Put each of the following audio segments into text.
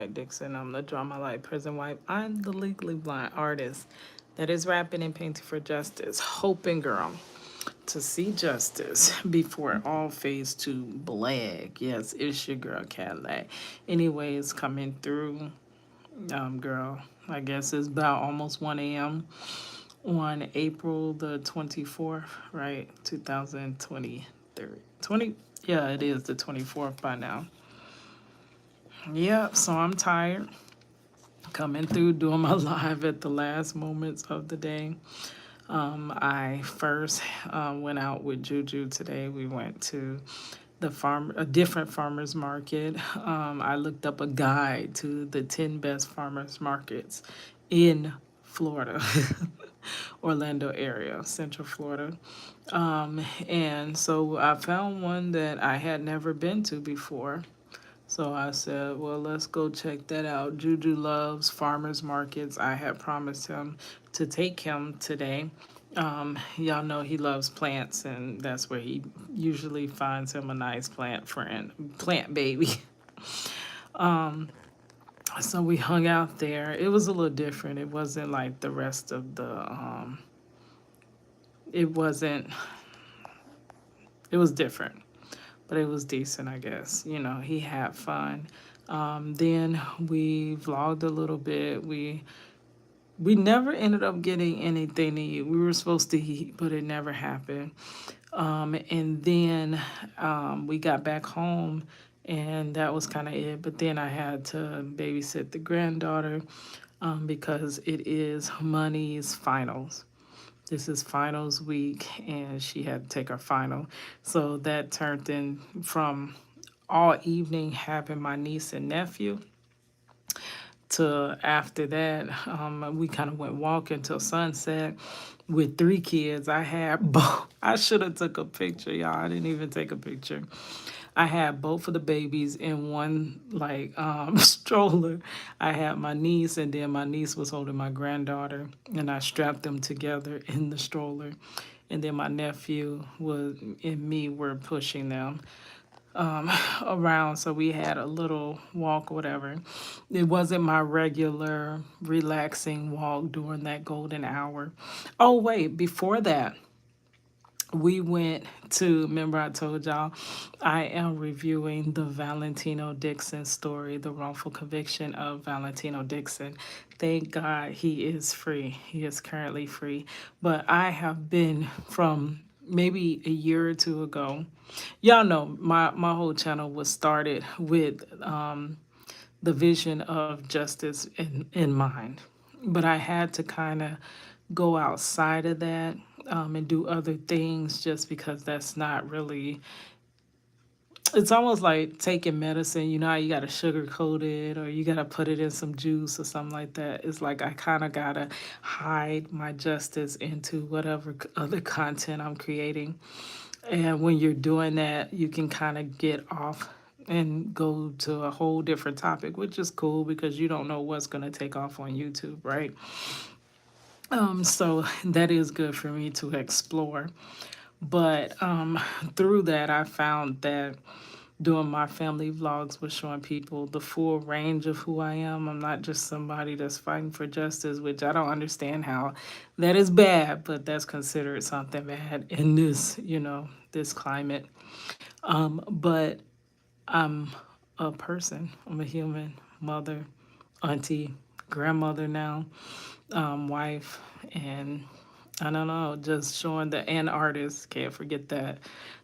Dixon. I'm the Draw My Life Prison Wife. I'm the legally blind artist that is rapping and painting for justice, hoping, girl, to see justice before all fades to black. Yes, it's your girl Cadillac. Anyways, coming through, girl. I guess it's about almost 1 a.m. on April the 24th, right? 2023. 20, yeah, it is the 24th by now. Yep, so I'm tired. Coming through doing my live at the last moments of the day. I first went out with Juju today. We went to a different farmers market. I looked up a guide to the 10 best farmers markets in Florida, Orlando area, Central Florida. And so I found one that I had never been to before. So I said, well, let's go check that out. Juju loves farmers markets. I had promised him to take him today. Y'all know he loves plants, and that's where he usually finds him a nice plant friend, plant baby. So we hung out there. It was a little different. It wasn't like the rest of it wasn't, it was different, but it was decent, I guess. You know, he had fun. Then we vlogged a little bit. We never ended up getting anything to eat. We were supposed to eat, but it never happened. And then we got back home, and that was kind of it. But then I had to babysit the granddaughter because it is Money's finals. This is finals week, and she had to take her final. So that turned in from all evening having my niece and nephew to after that, we kind of went walking till sunset with 3 kids. I had both. I should have took a picture, y'all. I didn't even take a picture. I had both of the babies in one like stroller. I had my niece, and then my niece was holding my granddaughter, and I strapped them together in the stroller. And then my nephew was and me were pushing them around, so we had a little walk, whatever. It wasn't my regular relaxing walk during that golden hour. Oh wait, before that, we went to, remember I told y'all I am reviewing the Valentino Dixon story, the wrongful conviction of Valentino Dixon. Thank God he is free. He is currently free. But I have been from maybe a year or two ago. Y'all know my whole channel was started with the vision of justice in mind. But I had to kind of go outside of that and do other things just because that's not really, it's almost like taking medicine. You know how you got to sugarcoat it or you got to put it in some juice or something like that. It's like I kind of got to hide my justice into whatever other content I'm creating. And when you're doing that, you can kind of get off and go to a whole different topic, which is cool because you don't know what's going to take off on YouTube, right? So that is good for me to explore. But through that, I found that doing my family vlogs was showing people the full range of who I am. I'm not just somebody that's fighting for justice, which I don't understand how that is bad, but that's considered something bad in this, this climate. But I'm a person, I'm a human, mother, auntie, grandmother now, wife, and I don't know, just showing the and artist. Can't forget that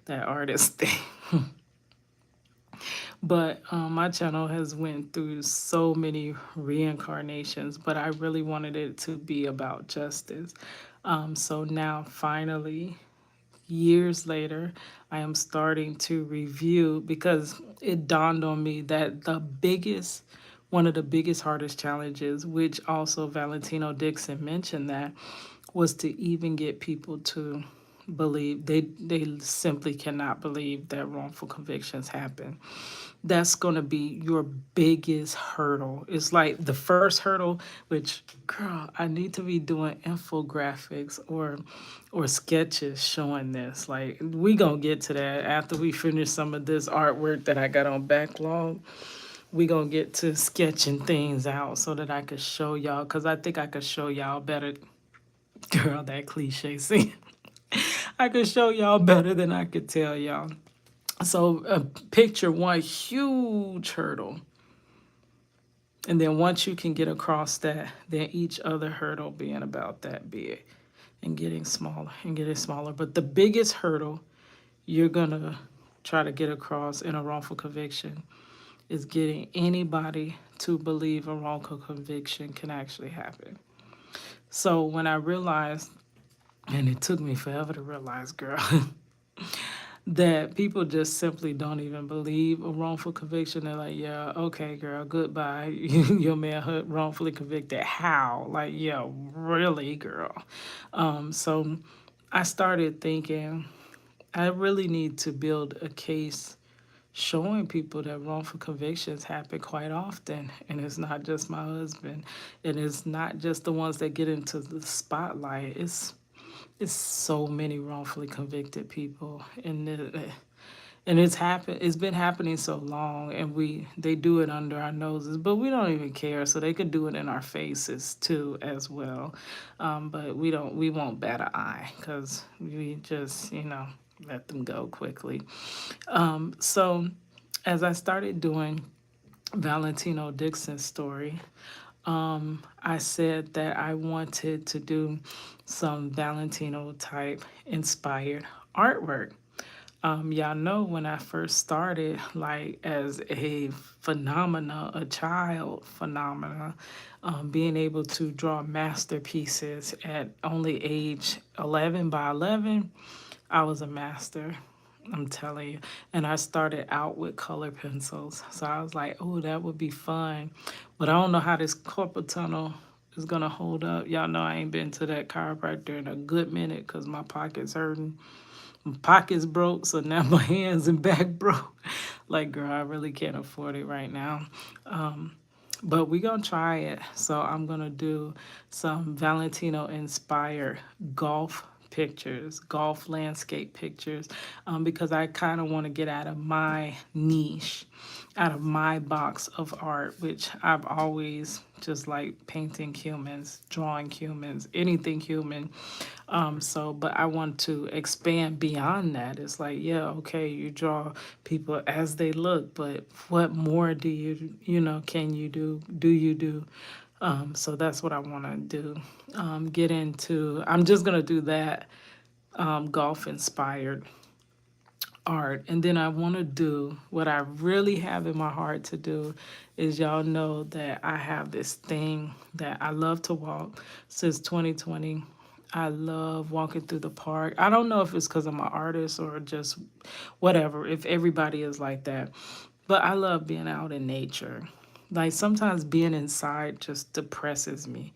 artist thing. But my channel has went through so many reincarnations, but I really wanted it to be about justice. So now, finally, years later, I am starting to review because it dawned on me that one of the biggest, hardest challenges, which also Valentino Dixon mentioned that, was to even get people to believe they simply cannot believe that wrongful convictions happen. That's going to be your biggest hurdle. It's like the first hurdle, which, girl, I need to be doing infographics or sketches showing this. Like, we going to get to that after we finish some of this artwork that I got on backlog. we gonna get to sketching things out so that I could show y'all, because I think I could show y'all better. Girl, that cliche scene. I could show y'all better than I could tell y'all. So picture one huge hurdle. And then once you can get across that, then each other hurdle being about that big and getting smaller and getting smaller. But the biggest hurdle you're going to try to get across in a wrongful conviction is getting anybody to believe a wrongful conviction can actually happen. So when I realized, and it took me forever to realize, girl, that people just simply don't even believe a wrongful conviction. They're like, yeah, okay, girl, goodbye. Your manhood wrongfully convicted. How? Like, yeah, really, girl. So I started thinking, I really need to build a case showing people that wrongful convictions happen quite often. And it's not just my husband. And it's not just the ones that get into the spotlight. It's so many wrongfully convicted people. And it's been happening so long, and they do it under our noses, but we don't even care. So they could do it in our faces too as well. But we won't bat an eye because we just, let them go quickly. So as I started doing Valentino Dixon's story, I said that I wanted to do some Valentino type inspired artwork. Y'all know when I first started, like as a phenomena, a child phenomena, being able to draw masterpieces at only age 11 by 11, I was a master. I'm telling you. And I started out with color pencils. So I was like, oh, that would be fun. But I don't know how this carpal tunnel is going to hold up. Y'all know I ain't been to that chiropractor in a good minute because my pocket's hurting. My pocket's broke, so now my hands and back broke. Like, girl, I really can't afford it right now. But we gonna try it. So I'm gonna do some Valentino inspired golf pictures, golf landscape pictures, because I kind of want to get out of my niche, out of my box of art, which I've always just like painting humans, drawing humans, anything human. But I want to expand beyond that. It's like, yeah, okay, you draw people as they look, but what more do can you do? Do you do? So that's what I want to do. Get into, I'm just going to do that golf inspired art. And then I want to do what I really have in my heart to do is y'all know that I have this thing that I love to walk since 2020. I love walking through the park. I don't know if it's because I'm an artist or just whatever, if everybody is like that. But I love being out in nature. Like sometimes being inside just depresses me.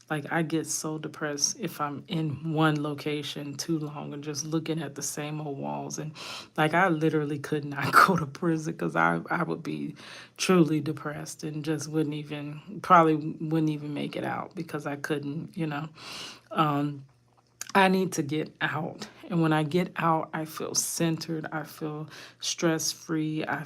Like I get so depressed if I'm in one location too long and just looking at the same old walls. And like I literally could not go to prison because I would be truly depressed and just probably wouldn't even make it out because I couldn't. I need to get out. And when I get out, I feel centered. I feel stress free. I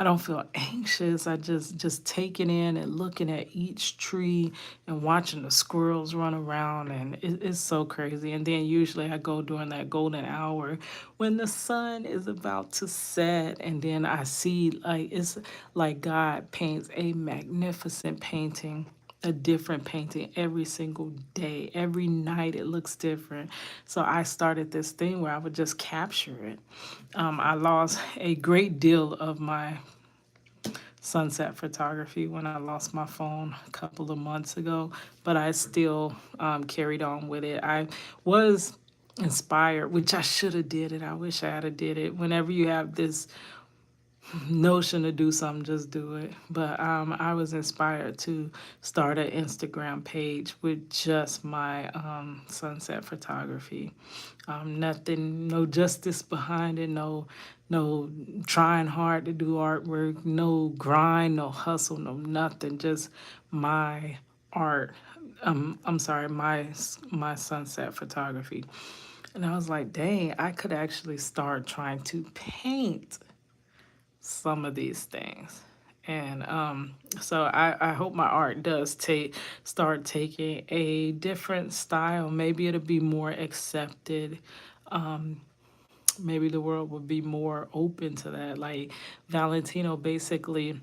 don't feel anxious. I just taking in and looking at each tree and watching the squirrels run around, and it's so crazy. And then usually I go during that golden hour when the sun is about to set, and then I see like it's like God paints a magnificent painting, a different painting every single day. Every night it looks different. So I started this thing where I would just capture it. I lost a great deal of my sunset photography when I lost my phone a couple of months ago, but I still carried on with it. I was inspired, which I should have did it. I wish I had have did it. Whenever you have this notion to do something, just do it. But I was inspired to start an Instagram page with just my sunset photography. Nothing, no justice behind it, no trying hard to do artwork, no grind, no hustle, no nothing. Just my art. I'm sorry, my sunset photography. And I was like, dang, I could actually start trying to paint some of these things. And so I hope my art does start taking a different style. Maybe it'll be more accepted. Maybe the world would be more open to that. Like Valentino basically,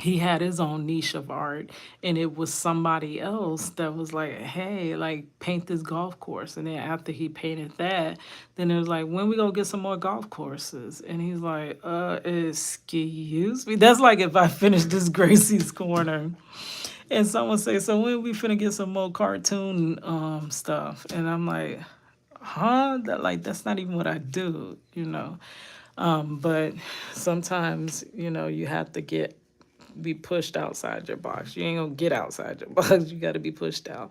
he had his own niche of art, and it was somebody else that was like, hey, like paint this golf course. And then after he painted that, then it was like, when we gonna get some more golf courses? And he's like, excuse me, that's like if I finish this Gracie's Corner and someone say, so when we finna get some more cartoon stuff? And I'm like, huh, that, like, that's not even what I do, you know. But sometimes, you know, you have to be pushed outside your box. You ain't gonna get outside your box. You got to be pushed out.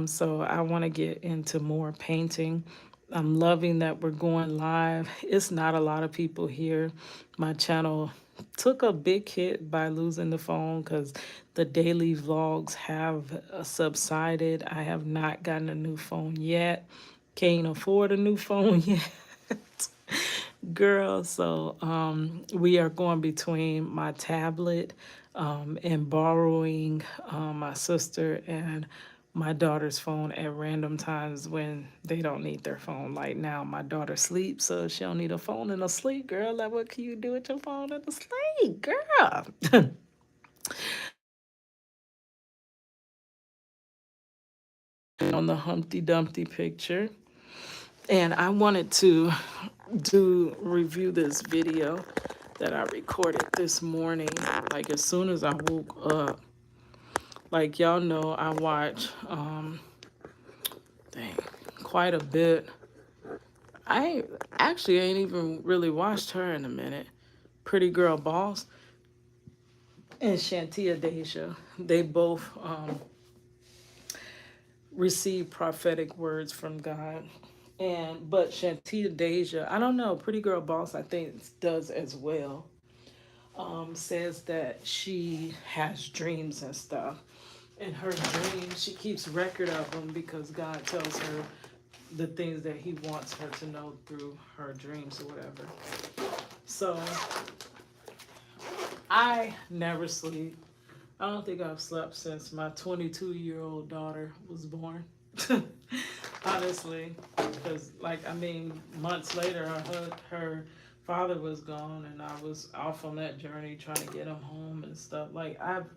So I want to get into more painting. I'm loving that we're going live. It's not a lot of people here. My channel took a big hit by losing the phone because the daily vlogs have subsided. I have not gotten a new phone yet. Can't afford a new phone yet. Girl, so we are going between my tablet and borrowing my sister and my daughter's phone at random times when they don't need their phone. Like now, my daughter sleeps, so she don't need a phone in her sleep. Girl, like what can you do with your phone in the sleep, girl? On the Humpty Dumpty picture, and I wanted to review this video that I recorded this morning, like as soon as I woke up. Like y'all know, I watch dang, quite a bit. I actually ain't even really watched her in a minute. Pretty Girl Boss and Shantia Deja. They both receive prophetic words from God. And but Shantia Deja, I don't know, Pretty Girl Boss I think does as well. Says that she has dreams and stuff. In her dreams, she keeps record of them because God tells her the things that He wants her to know through her dreams or whatever. So I never sleep. I don't think I've slept since my 22-year-old daughter was born. Honestly, because like I mean, months later, her father was gone, and I was off on that journey trying to get him home and stuff. Like I've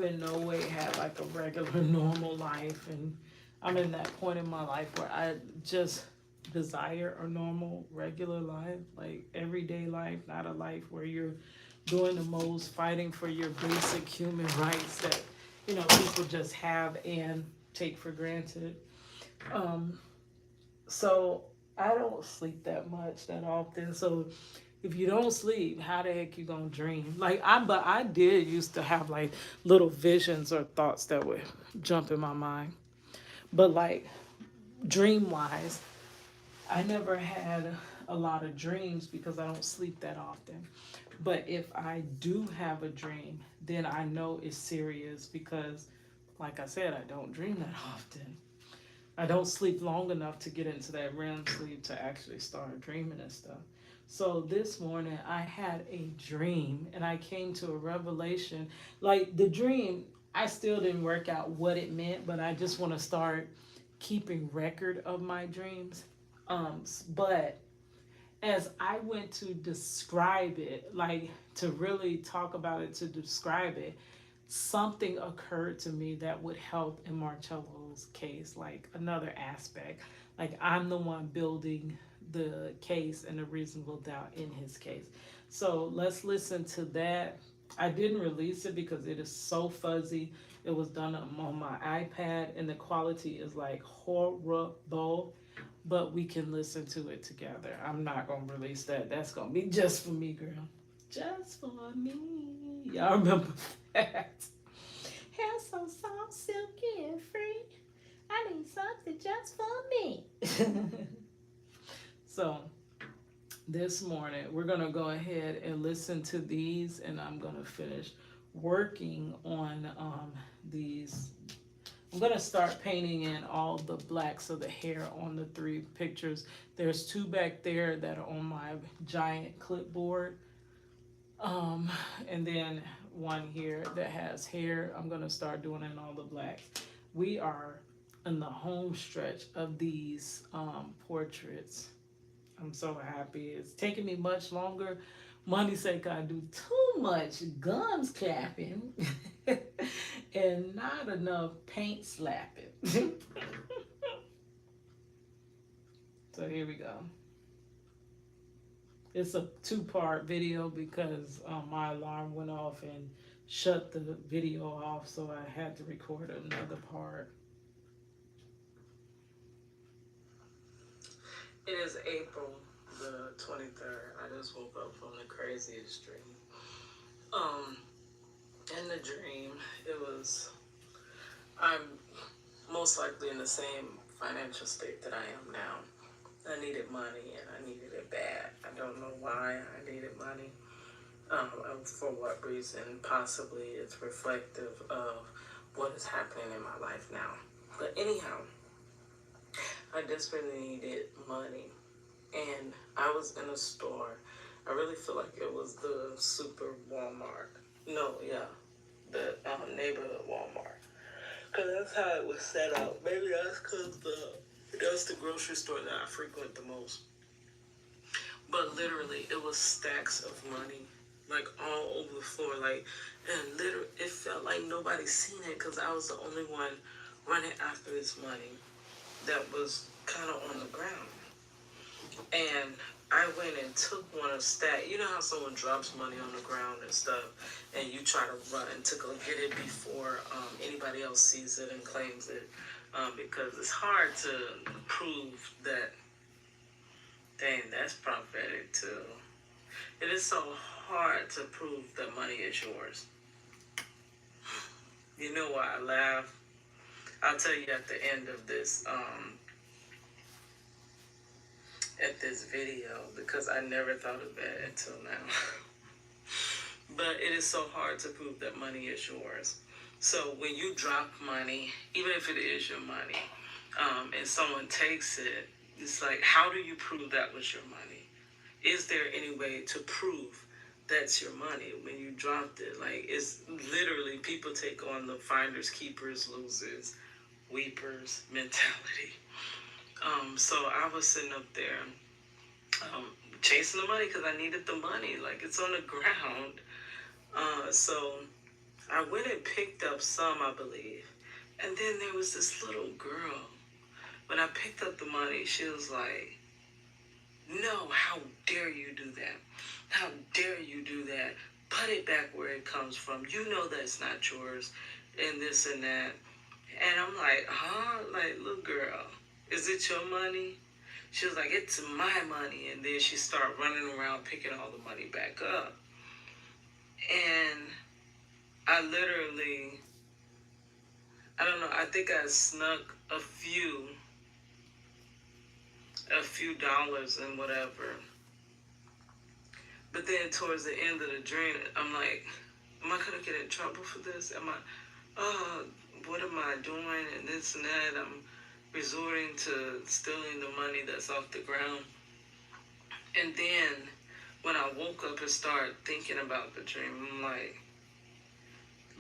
in no way had like a regular normal life, and I'm in that point in my life where I just desire a normal regular life, like everyday life, not a life where you're doing the most, fighting for your basic human rights that people just have and take for granted. Um, so I don't sleep that much that often. So if you don't sleep, how the heck you gonna dream? But I did used to have like little visions or thoughts that would jump in my mind. But like dream wise, I never had a lot of dreams because I don't sleep that often. But if I do have a dream, then I know it's serious because, like I said, I don't dream that often. I don't sleep long enough to get into that REM sleep to actually start dreaming and stuff. So this morning I had a dream and I came to a revelation. Like the dream, I still didn't work out what it meant, but I just want to start keeping record of my dreams. But as I went to describe it, like to really talk about it, to describe it, something occurred to me that would help in Marcello's case, like another aspect. Like I'm the one building the case and the reasonable doubt in his case. So let's listen to that. I didn't release it because it is so fuzzy. It was done on my iPad and the quality is like horrible, but we can listen to it together. I'm not going to release that. That's going to be just for me, girl. Just for me. Y'all remember that? Hair so soft, silky, and free. I need something just for me. So, this morning, we're going to go ahead and listen to these, and I'm going to finish working on these. I'm going to start painting in all the blacks of the hair on the 3 pictures. There's 2 back there that are on my giant clipboard. Um, and then one here that has hair. I'm gonna start doing it in all the black. We are in the home stretch of these portraits. I'm so happy. It's taking me much longer. Money sake, I do too much guns clapping and not enough paint slapping. So here we go. It's a two-part video because my alarm went off and shut the video off, so I had to record another part. It is April the 23rd. I just woke up from the craziest dream. Um, in the dream, it was I'm most likely in the same financial state that I am now. I needed money and I needed it bad. I don't know why I needed money. For what reason? Possibly it's reflective of what is happening in my life now. But anyhow, I desperately needed money. And I was in a store. I really feel like it was the super Walmart. No, yeah, the neighborhood Walmart. Because that's how it was set up. Maybe that's because that's the grocery store that I frequent the most. But literally, it was stacks of money, like all over the floor. Like, and literally, it felt like nobody seen it because I was the only one running after this money that was kind of on the ground. And I went and took one of stack. You know how someone drops money on the ground and stuff, and you try to run to go get it before anybody else sees it and claims it, because it's hard to prove that. Dang, that's prophetic too. It is so hard to prove that money is yours. You know why I laugh? I'll tell you at the end of this at this video because I never thought of that until now. But it is so hard to prove that money is yours. So when you drop money, even if it is your money, and someone takes it, it's like, how do you prove that was your money? Is there any way to prove that's your money when you dropped it? Like, it's literally people take on the finders, keepers, losers, weepers mentality. So I was sitting up there um, chasing the money because I needed the money. Like, it's on the ground. So I went and picked up some, I believe. And then there was this little girl. When I picked up the money, she was like, no, how dare you do that? How dare you do that? Put it back where it comes from. You know that's not yours, and this and that. And I'm like, huh? Like, little girl, is it your money? She was like, it's my money. And then she started running around picking all the money back up. And I literally, I don't know, I think I snuck a few dollars and whatever. But then towards the end of the dream, I'm like, am I gonna get in trouble for this? What am I doing? And this and that. I'm resorting to stealing the money that's off the ground. And then when I woke up and started thinking about the dream, I'm like,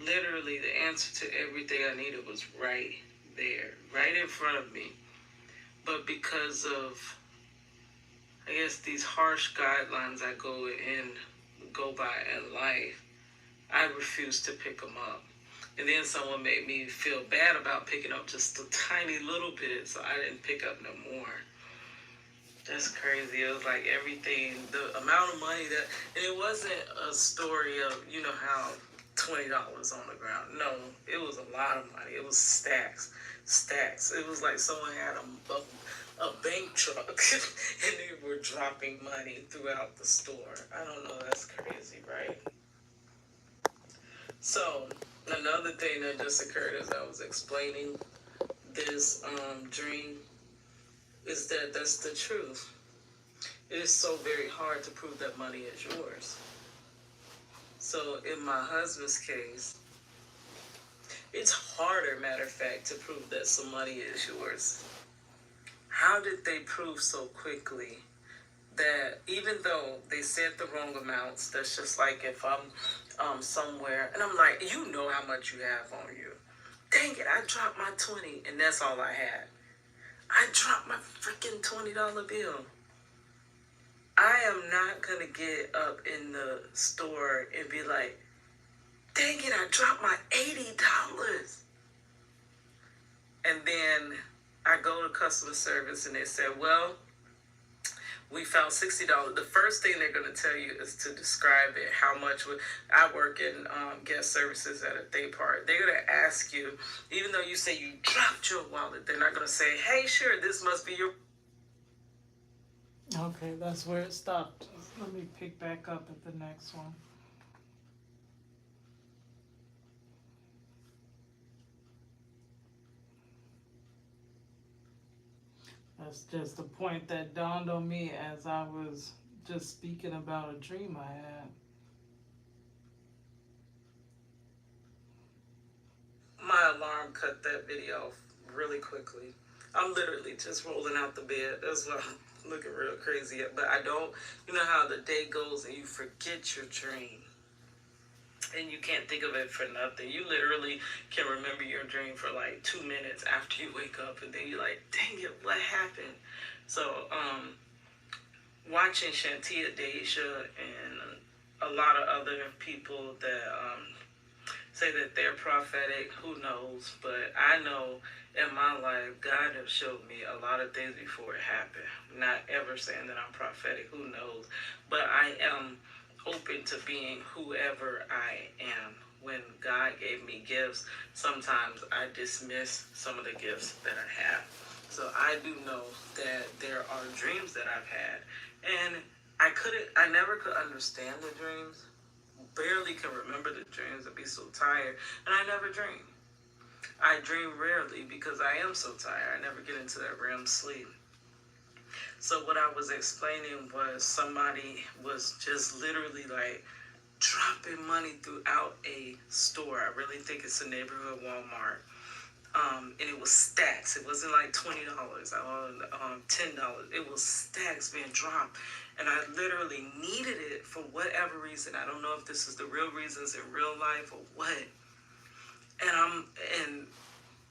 literally the answer to everything I needed was right there, right in front of me. But because of, I guess, these harsh guidelines I go by in life, I refused to pick them up. And then someone made me feel bad about picking up just a tiny little bit, so I didn't pick up no more. That's crazy. It was like everything, the amount of money that, and it wasn't a story of, you know how $20 on the ground. No, it was a lot of money. It was stacks. It was like someone had a bank truck and they were dropping money throughout the store. I don't know. That's crazy, right? So another thing that just occurred as I was explaining this dream is that that's the truth. It is so very hard to prove that money is yours. So in my husband's case, it's harder, matter of fact, to prove that some money is yours. How did they prove so quickly that even though they said the wrong amounts, that's just like if I'm somewhere and I'm like, you know how much you have on you. Dang it, I dropped my 20 and that's all I had. I dropped my freaking $20 bill. I am not going to get up in the store and be like, dang it, I dropped my $80. And then I go to customer service and they said, well, we found $60. The first thing they're going to tell you is to describe it. How much I work in guest services at a day part. They're going to ask you, even though you say you dropped your wallet, they're not going to say, hey, sure, this must be your. Okay, that's where it stopped. Let me pick back up at the next one. That's just a point that dawned on me as I was just speaking about a dream I had. My alarm cut that video off really quickly. I'm literally just rolling out the bed. That's why I'm looking real crazy. But I don't, you know how the day goes and you forget your dream. And you can't think of it for nothing. You literally can remember your dream for like 2 minutes after you wake up, and then you're like, dang it, what happened? So, watching Shantia Deja and a lot of other people that say that they're prophetic, who knows? But I know in my life, God has showed me a lot of things before it happened. Not ever saying that I'm prophetic, who knows? But I am open to being whoever I am. When God gave me gifts, sometimes I dismiss some of the gifts that I have. So I do know that there are dreams that I've had, and I never could understand the dreams. Barely can remember the dreams. I'd be so tired, and I never dream. I dream rarely because I am so tired. I never get into that REM sleep. So what I was explaining was somebody was just literally like dropping money throughout a store. I really think it's a neighborhood Walmart. And it was stacks. It wasn't like $20, $10. It was stacks being dropped. And I literally needed it for whatever reason. I don't know if this is the real reasons in real life or what. And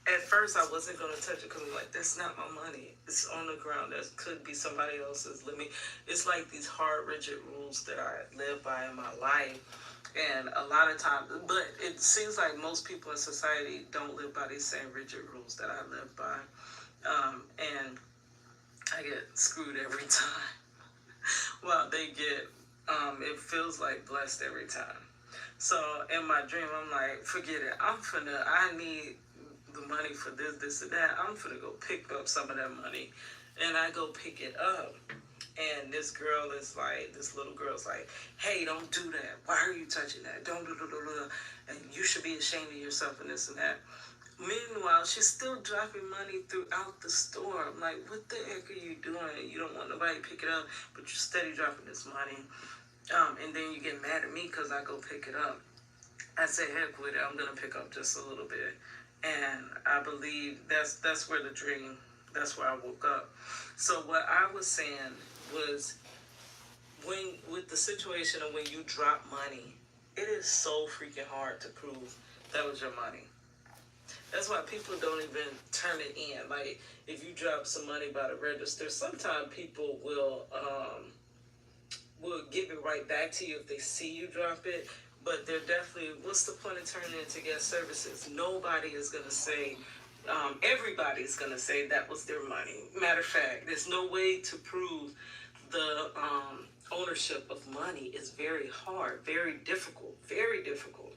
at first I wasn't going to touch it because I'm like, that's not my money. It's on the ground. That could be somebody else's. It's like these hard, rigid rules that I live by in my life. And a lot of times, but it seems like most people in society don't live by these same rigid rules that I live by. And I get screwed every time. Well, they get, it feels like blessed every time. So in my dream, I'm like, forget it. I need the money for this, and that. I'm finna go pick up some of that money. And I go pick it up. And this little girl's like, hey, don't do that. Why are you touching that? Don't do. And you should be ashamed of yourself and this and that. Meanwhile, she's still dropping money throughout the store. I'm like, what the heck are you doing? You don't want nobody to pick it up, but you're steady dropping this money. And then you get mad at me because I go pick it up. I say, heck with it. I'm going to pick up just a little bit. And I believe that's where that's where I woke up. So what I was saying was, with the situation of when you drop money, it is so freaking hard to prove that was your money. That's why people don't even turn it in. Like, if you drop some money by the register, sometimes people will give it right back to you if they see you drop it. But they're definitely, what's the point of turning in to guest services? Nobody is going to say, everybody's going to say that was their money. Matter of fact, there's no way to prove the ownership of money. Is very hard, very difficult, very difficult.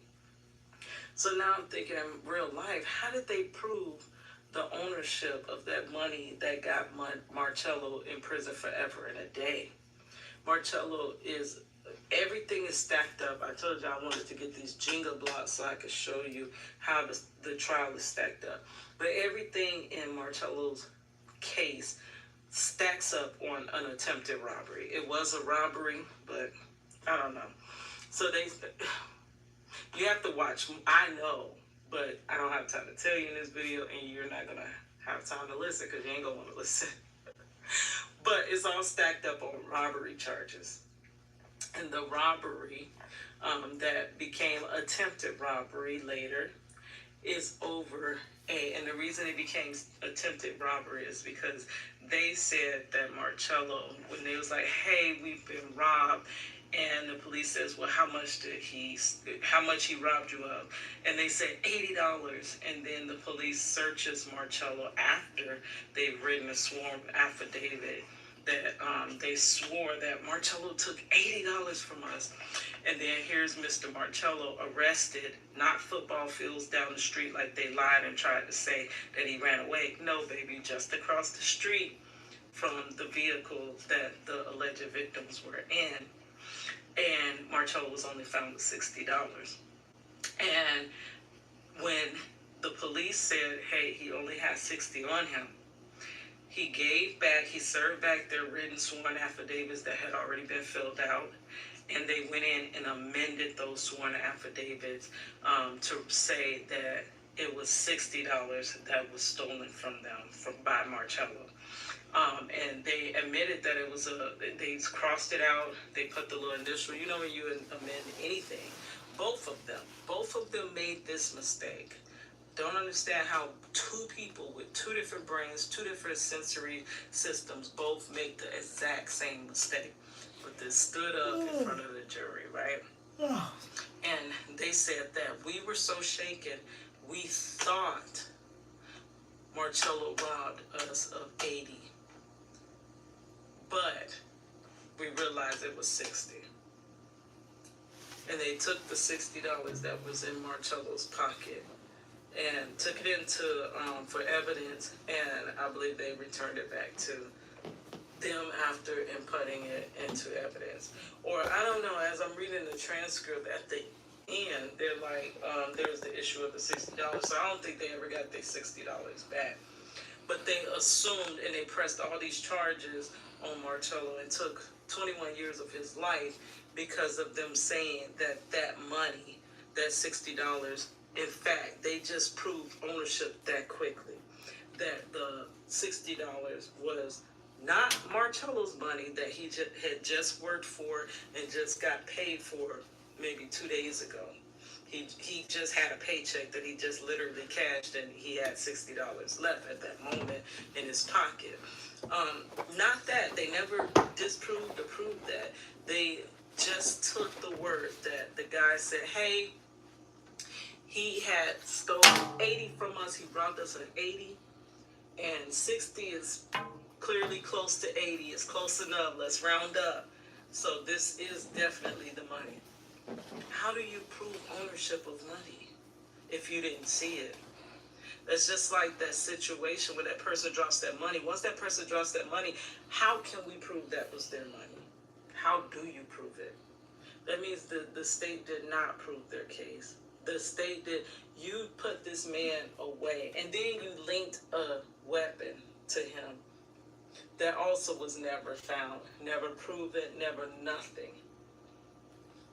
So now I'm thinking in real life, how did they prove the ownership of that money that got Marcello in prison forever and a day? Marcello everything is stacked up. I told you I wanted to get these Jenga blocks so I could show you how the trial is stacked up. But everything in Marcello's case stacks up on an attempted robbery. It was a robbery, but I don't know. So you have to watch. I know, but I don't have time to tell you in this video, and you're not going to have time to listen because you ain't going to want to listen. But it's all stacked up on robbery charges. And the robbery that became attempted robbery later is over and the reason it became attempted robbery is because they said that Marcello, when they was like, hey, we've been robbed, and the police says, well, how much he robbed you of? And they say $80. And then the police searches Marcello after they've written a sworn affidavit that they swore that Marcello took $80 from us. And then here's Mr. Marcello arrested, not football fields down the street like they lied and tried to say that he ran away. No, baby, just across the street from the vehicle that the alleged victims were in. And Marcello was only found with $60. And when the police said, hey, he only has 60 on him, he served back their written sworn affidavits that had already been filled out. And they went in and amended those sworn affidavits to say that it was $60 that was stolen from them by Marcello. And they admitted that it was they crossed it out. They put the little initial, when you amend anything, both of them made this mistake. Don't understand how two people with two different brains, two different sensory systems both make the exact same mistake. But they stood up in front of the jury, right? And they said that we were so shaken, we thought Marcello robbed us of 80. But we realized it was 60. And they took the $60 that was in Marcello's pocket and took it into for evidence, and I believe they returned it back to them after inputting it into evidence. Or I don't know, as I'm reading the transcript at the end, they're like, there's the issue of the $60. So I don't think they ever got their $60 back. But they assumed and they pressed all these charges on Marcello and took 21 years of his life because of them saying that money, that $60, in fact, they just proved ownership that quickly. That the $60 was not Marcello's money that he had just worked for and just got paid for maybe 2 days ago. He just had a paycheck that he just literally cashed, and he had $60 left at that moment in his pocket. Not that they never disproved or proved that. They just took the word that the guy said, hey, he had stolen 80 from us. He robbed us of 80, and 60 is clearly close to 80. It's close enough. Let's round up. So this is definitely the money. How do you prove ownership of money if you didn't see it? That's just like that situation where that person drops that money. Once that person drops that money, how can we prove that was their money? How do you prove it? That means the state did not prove their case. The state did. You put this man away, and then you linked a weapon to him that also was never found, never proven, never nothing.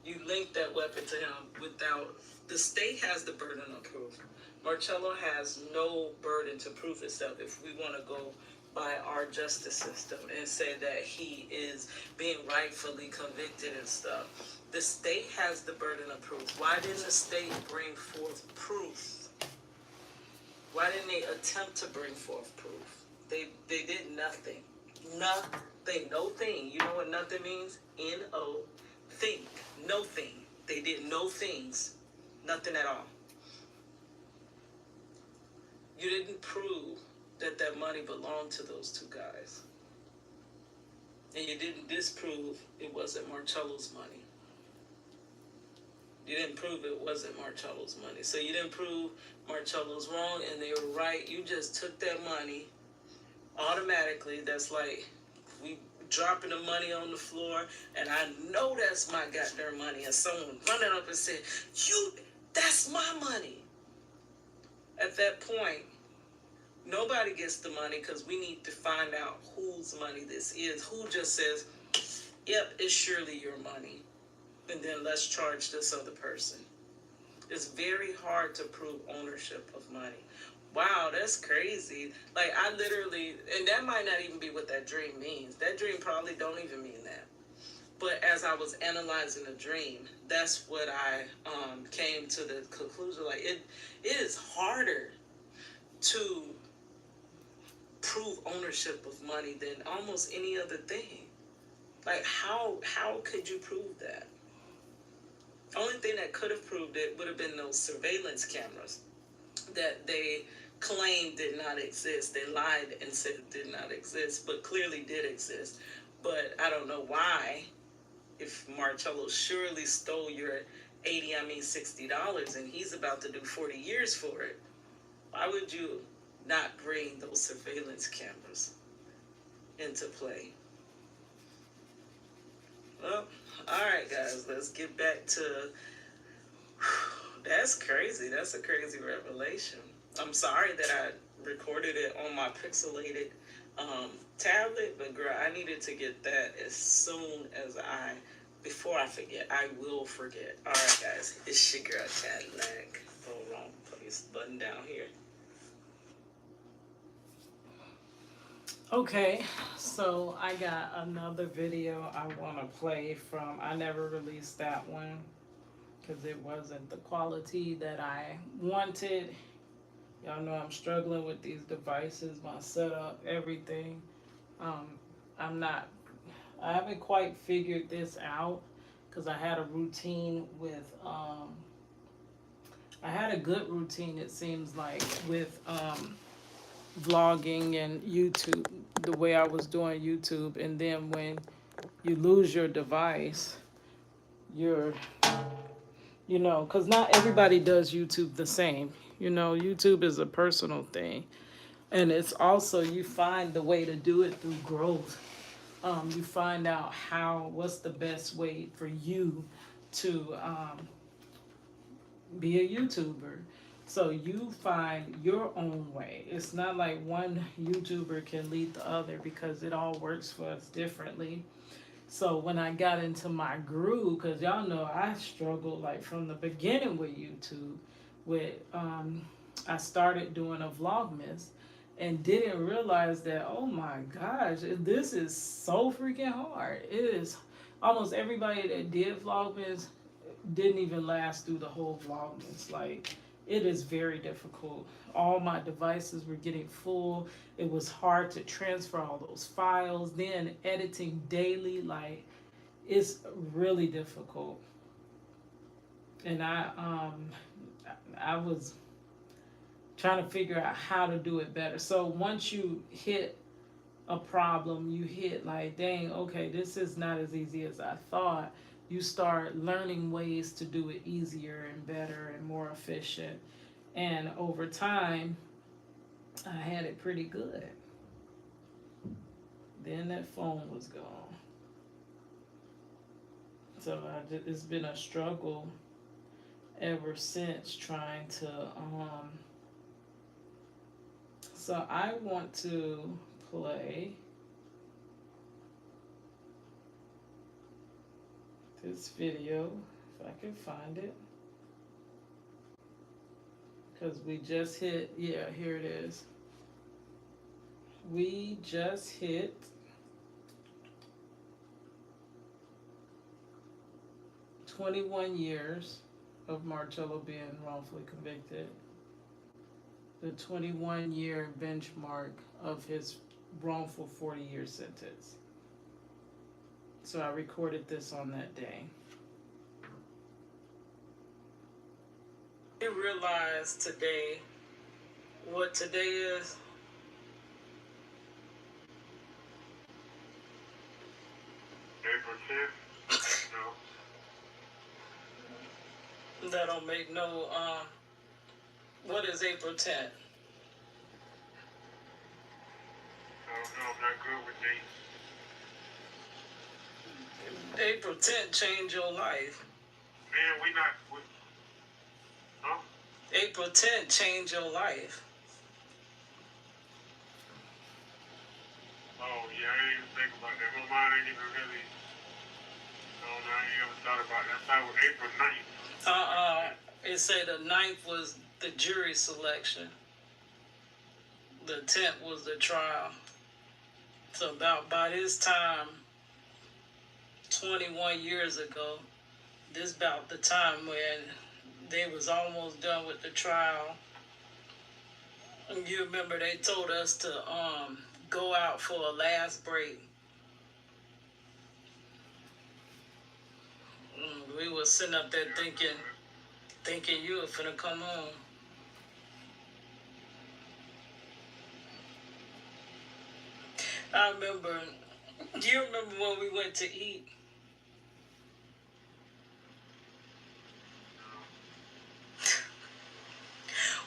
You linked that weapon to him without, the state has the burden of proof. Marcello has no burden to prove itself if we want to go by our justice system and say that he is being rightfully convicted and stuff. The state has the burden of proof. Why didn't the state bring forth proof? Why didn't they attempt to bring forth proof? They did nothing. Nothing. No thing. You know what nothing means? N-O, thing. No thing. They did no things. Nothing at all. You didn't prove that money belonged to those two guys. And you didn't disprove it wasn't Marcello's money. You didn't prove it wasn't Marcello's money. So you didn't prove Marcello's wrong and they were right. You just took that money automatically. That's like we dropping the money on the floor, and I know that's my goddamn money, and someone running up and said, that's my money. At that point, nobody gets the money because we need to find out whose money this is. Who just says, yep, it's surely your money. And then let's charge this other person. It's very hard to prove ownership of money. Wow, that's crazy. Like, I literally, and that might not even be what that dream means. That dream probably don't even mean that. But as I was analyzing the dream, that's what I came to the conclusion. Like, it is harder to prove ownership of money than almost any other thing. Like, how could you prove that? Only thing that could have proved it would have been those surveillance cameras that they claimed did not exist. They lied and said it did not exist, but clearly did exist. But I don't know why. If Marcello surely stole your $60 and he's about to do 40 years for it, why would you not bring those surveillance cameras into play? Well, all right, guys, let's get back to. That's crazy. That's a crazy revelation. I'm sorry that I recorded it on my pixelated tablet, but girl, I needed to get that as soon as before I forget. I will forget. All right, guys, it's your girl Cadillac. Oh, wrong place. Button down here. Okay, so I got another video I want to play from. I never released that one because it wasn't the quality that I wanted. Y'all know I'm struggling with these devices, my setup, everything. Um, I'm not, I haven't quite figured this out because I had a routine with, I had a good routine, it seems like, with vlogging and YouTube, the way I was doing YouTube. And then when you lose your device, you're, because not everybody does YouTube the same. YouTube is a personal thing. And it's also, you find the way to do it through growth. You find out what's the best way for you to be a YouTuber. So you find your own way. It's not like one YouTuber can lead the other because it all works for us differently. So when I got into my groove, because y'all know I struggled like from the beginning with YouTube. I started doing a Vlogmas and didn't realize that, oh my gosh, this is so freaking hard. It is. Almost everybody that did Vlogmas didn't even last through the whole Vlogmas. Like, it is very difficult. All my devices were getting full. It was hard to transfer all those files. Then editing daily, like, it's really difficult. And I was trying to figure out how to do it better. So once you hit a problem, you hit like, dang, okay, this is not as easy as I thought. You start learning ways to do it easier and better and more efficient. And over time, I had it pretty good. Then that phone was gone. So it's been a struggle ever since trying to. So I want to play this video if I can find it. Because we just hit, yeah, here it is. We just hit 21 years of Marcello being wrongfully convicted. The 21-year benchmark of his wrongful 40-year sentence. So I recorded this on that day. I realized today what today is. April 10th? No. That don't make no, what is April 10th? I don't know, I'm not good with dates. April 10th changed your life. Man, huh? April 10th changed your life. Oh, yeah, I didn't even think about that. My mind ain't even really, I ain't ever thought about that. I thought it was April 9th. It said the 9th was the jury selection. The tent was the trial. So about by this time, 21 years ago, this about the time when they was almost done with the trial. And you remember they told us to go out for a last break. We was sitting up there thinking you were finna come home. I remember. Do you remember when we went to eat?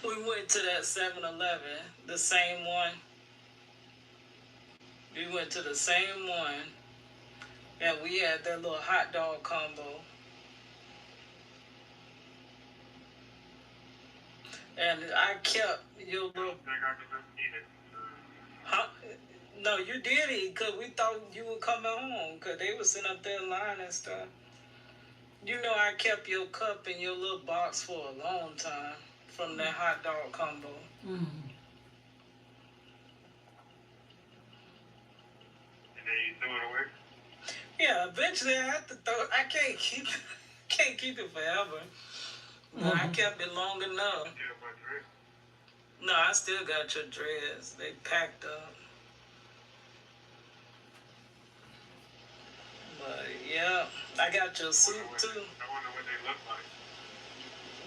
We went to that 7-Eleven, the same one. We went to the same one, and we had that little hot dog combo. And I kept your little. I think I can just eat it. Huh? No, you did eat because we thought you were coming home because they were sitting up there in line and stuff. You know, I kept your cup in your little box for a long time from that hot dog combo. And then you threw it away? Yeah, eventually I had to throw it. I can't keep it forever. No, I kept it long enough. Yeah, my dress. No, I still got your dreads. They packed up. But yeah, I got your suit too. I wonder what they look like.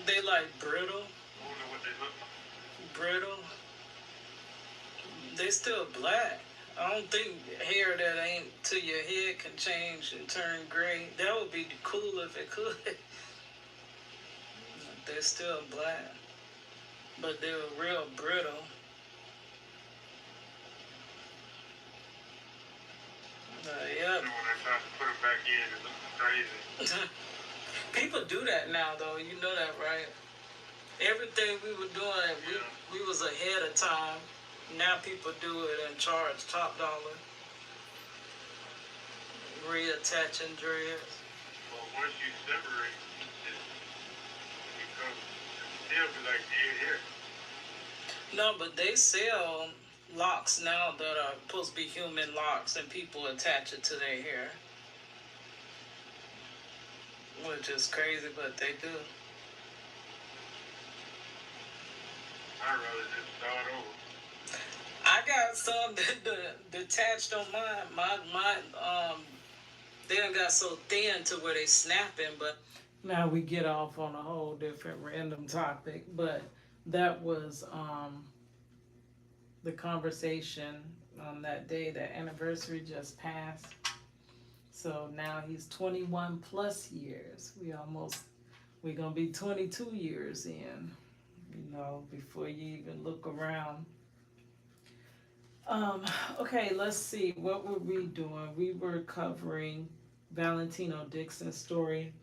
They like brittle. I wonder what they look like. Brittle. They still black. I don't think hair that ain't to your head can change and turn gray. That would be cool if it could. They're still black. But they were real brittle. Yeah. And when I tried to put them back in, it looked crazy. People do that now, though. You know that, right? Everything we were doing, we was ahead of time. Now people do it and charge top dollar. Reattaching dreads. Well, once you separate, it becomes, it'll be like dead hair. No, but they sell locks now that are supposed to be human locks, and people attach it to their hair. Which is crazy, but they do. I'd rather just start over. I got some that detached on mine. My they done got so thin to where they snapping, but now we get off on a whole different random topic. But that was the conversation on that day. That anniversary just passed. So now he's 21 plus years. We're gonna be 22 years in, before you even look around. Okay, let's see. What were we doing? We were covering Valentino Dixon's story.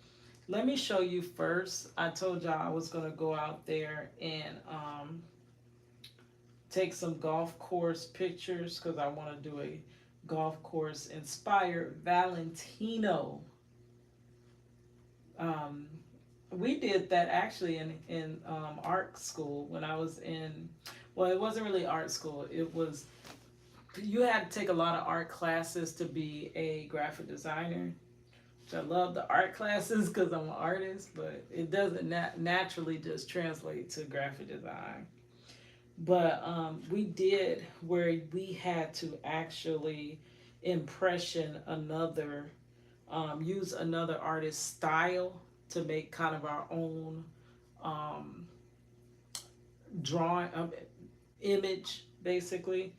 Let me show you first. I told y'all I was gonna go out there and take some golf course pictures because I want to do a golf course inspired Valentino. We did that actually in art school when I was in. Well, it wasn't really art school. It was, you had to take a lot of art classes to be a graphic designer. Which I love the art classes because I'm an artist, but it doesn't naturally just translate to graphic design. But we did where we had to actually impression another, use another artist's style to make kind of our own drawing, image, basically.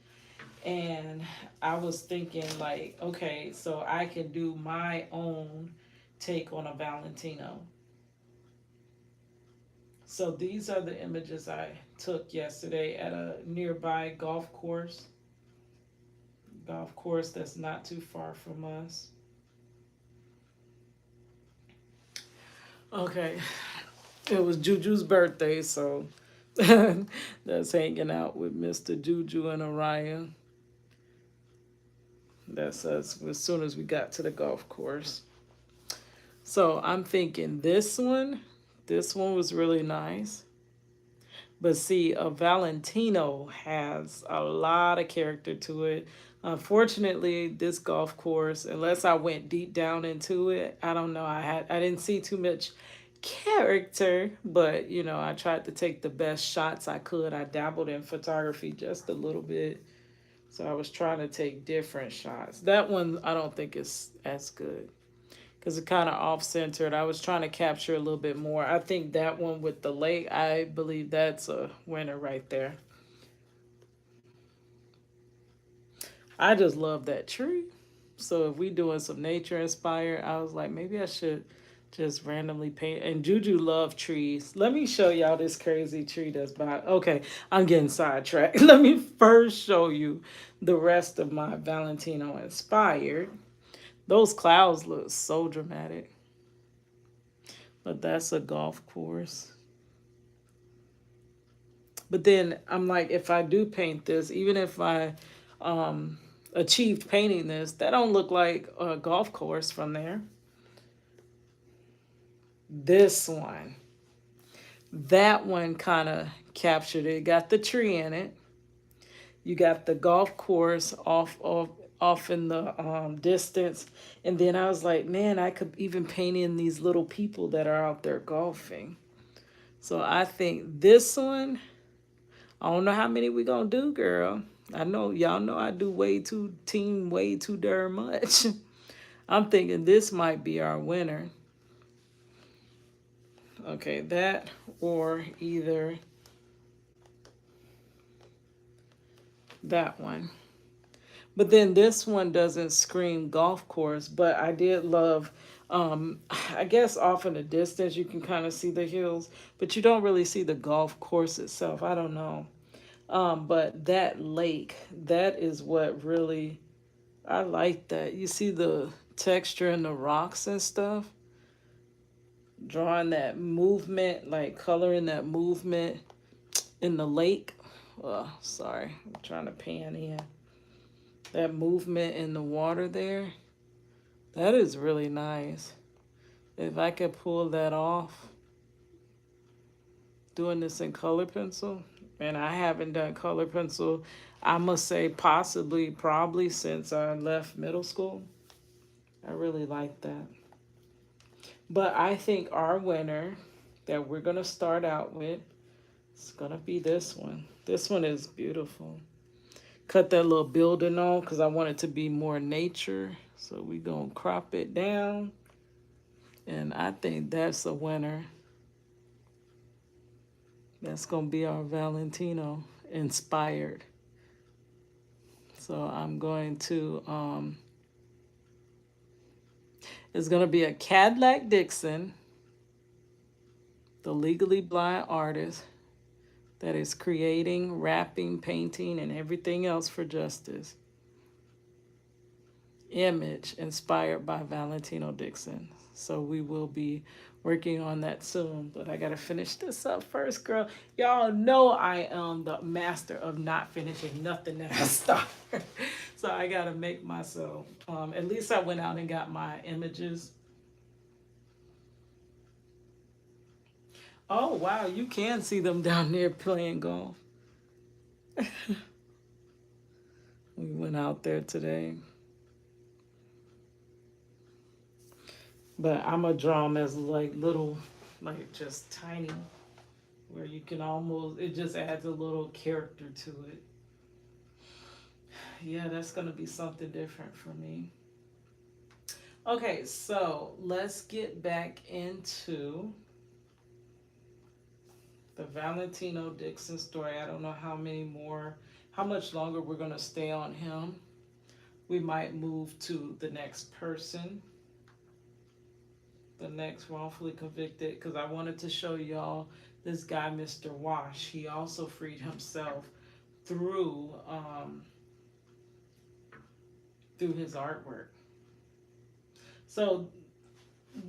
And I was thinking like, okay, so I can do my own take on a Valentino. So these are the images I took yesterday at a nearby golf course that's not too far from us. Okay, it was Juju's birthday, so that's hanging out with Mr. Juju and Araya. That's us as soon as we got to the golf course. So I'm thinking this one was really nice. But see, a Valentino has a lot of character to it. Unfortunately, this golf course, unless I went deep down into it, I don't know. I didn't see too much character, but you know, I tried to take the best shots I could. I dabbled in photography just a little bit, so I was trying to take different shots. That one I don't think is as good because it kind of off centered. I was trying to capture a little bit more. I think that one with the lake, I believe that's a winner right there. I just love that tree. So if we doing some nature inspired, I was like, maybe I should just randomly paint. And Juju love trees. Let me show y'all this crazy tree that's by. Okay, I'm getting sidetracked. Let me first show you the rest of my Valentino inspired. Those clouds look so dramatic. But that's a golf course. But then I'm like, if I do paint this, even if I achieved painting this, that don't look like a golf course from there. This one, that one kind of captured it. Got the tree in it. You got the golf course off in the distance, and then I was like, man, I could even paint in these little people that are out there golfing. So I think this one, I don't know how many we gonna do, girl. I know y'all know I do way too darn much. I'm thinking this might be our winner. Okay, that or either that one. But then this one doesn't scream golf course, but I did love I guess off in the distance you can kind of see the hills, but you don't really see the golf course itself. I don't know. But that lake, that is what really I like that. You see the texture in the rocks and stuff, drawing that movement, like coloring that movement in the lake. Oh, sorry, I'm trying to pan in. That movement in the water there, that is really nice. If I could pull that off, doing this in color pencil, and I haven't done color pencil, I must say possibly, probably since I left middle school. I really like that. But I think our winner that we're going to start out with is going to be this one. This one is beautiful. Cut that little building on because I want it to be more nature. So we're going to crop it down. And I think that's a winner. That's going to be our Valentino inspired. So I'm going to, it's going to be a Cadillac Dixon, the legally blind artist that is creating, rapping, painting, and everything else for justice. Image inspired by Valentino Dixon. So we will be working on that soon, but I gotta finish this up first, girl. Y'all know I am the master of not finishing nothing that I start. So I gotta make myself. At least I went out and got my images. Oh wow, you can see them down there playing golf. We went out there today. But I'm gonna draw them as like little, like just tiny, where you can almost, it just adds a little character to it. Yeah, that's gonna be something different for me. Okay, so let's get back into the Valentino Dixon story. I don't know how much longer we're gonna stay on him. We might move to the next person, the next wrongfully convicted, because I wanted to show y'all this guy, Mr. Wash. He also freed himself through through his artwork. So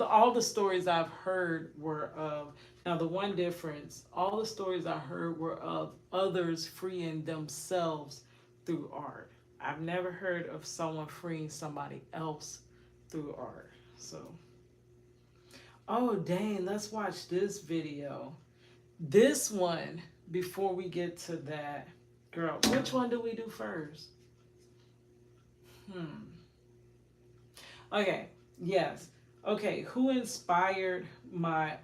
all the stories I've heard were of, now the one difference, all the stories I heard were of others freeing themselves through art. I've never heard of someone freeing somebody else through art. So, oh dang, let's watch this video. This one before we get to that, girl, which one do we do first? Hmm. Okay. Yes. Okay. Who inspired my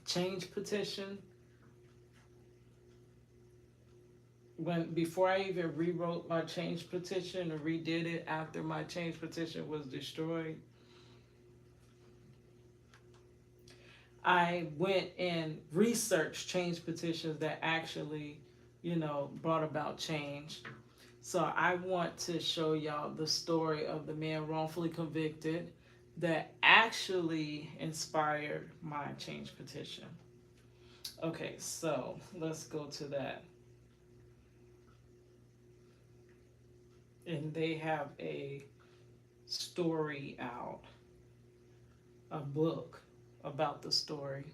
change petition? When before I even rewrote my change petition or redid it after my change petition was destroyed, I went and researched change petitions that actually, brought about change. So I want to show y'all the story of the man wrongfully convicted that actually inspired my change petition. Okay, so let's go to that. And they have a story out, a book about the story.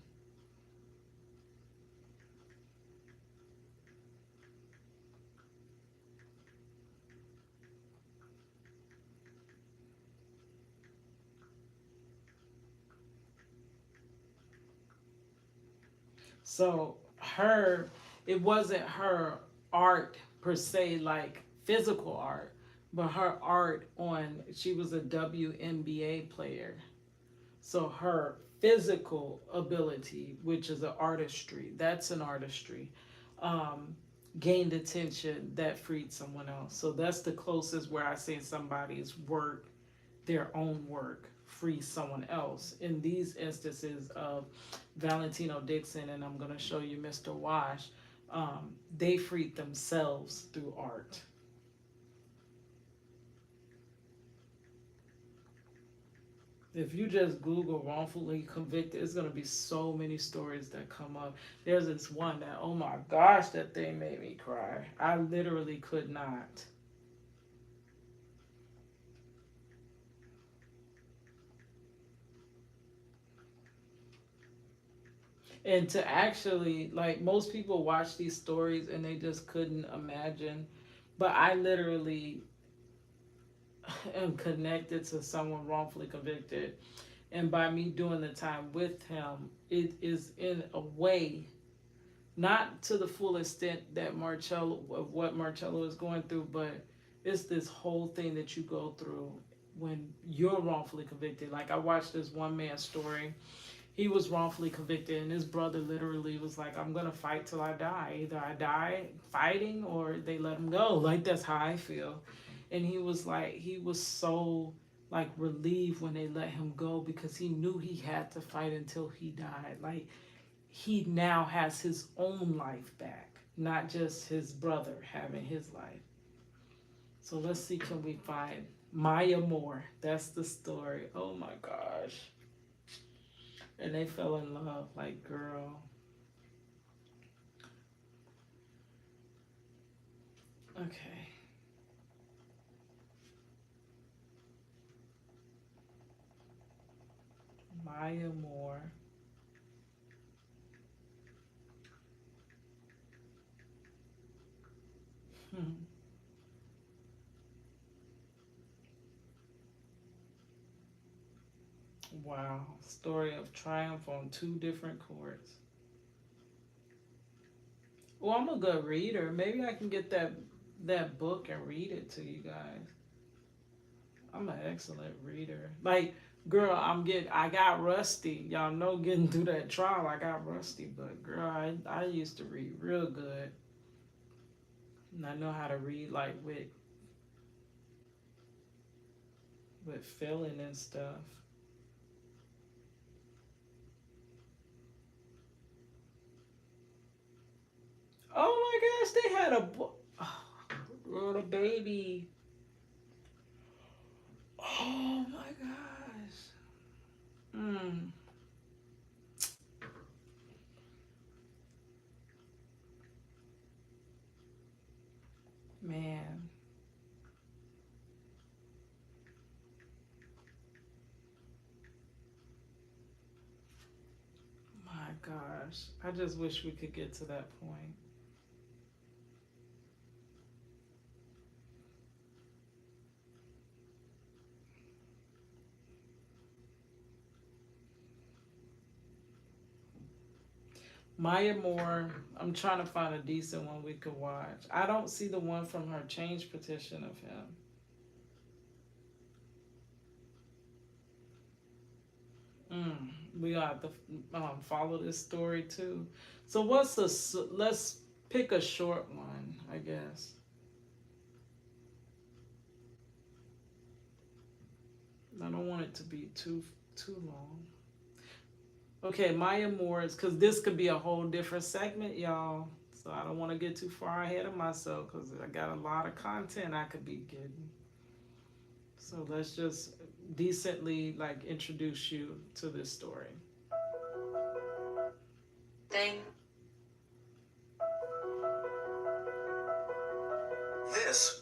So it wasn't her art per se, like physical art, but her art she was a WNBA player. So her physical ability, which is an artistry, that's an artistry, um, gained attention that freed someone else. So that's the closest where I say somebody's work, their own work, free someone else. In these instances of Valentino Dixon, and I'm going to show you Mr. Wash, they freed themselves through art. If you just Google wrongfully convicted, it's gonna be so many stories that come up. There's this one that, oh my gosh, that thing made me cry. I literally could not. And to actually, like, most people watch these stories and they just couldn't imagine. But I literally am connected to someone wrongfully convicted. And by me doing the time with him, it is in a way not to the full extent that Marcello of what Marcello is going through, but it's this whole thing that you go through when you're wrongfully convicted. Like I watched this one man's story. He was wrongfully convicted, and his brother literally was like, "I'm gonna fight till I die. Either I die fighting, or they let him go." Like that's how I feel. And he was like, he was so like relieved when they let him go because he knew he had to fight until he died. Like he now has his own life back, not just his brother having his life. So let's see, can we find Maya Moore? That's the story. Oh my gosh. And they fell in love, like, girl. Okay. Maya Moore. Hmm. Wow. Story of triumph on two different courts. Well, I'm a good reader. Maybe I can get that book and read it to you guys. I'm an excellent reader. Like, girl, I got rusty. Y'all know getting through that trial, I got rusty. But girl, I used to read real good, and I know how to read like with feeling and stuff. Oh my gosh, they had a book. Oh, girl, the baby. Oh my gosh. Mm, man, my gosh. I just wish we could get to that point. Maya Moore. I'm trying to find a decent one we could watch. I don't see the one from her change petition of him. We got to follow this story too. So what's the? Let's pick a short one, I guess. I don't want it to be too long. Okay, Maya Moore's, because this could be a whole different segment, y'all. So I don't want to get too far ahead of myself because I got a lot of content I could be getting. So let's just decently like introduce you to this story. Thing. This.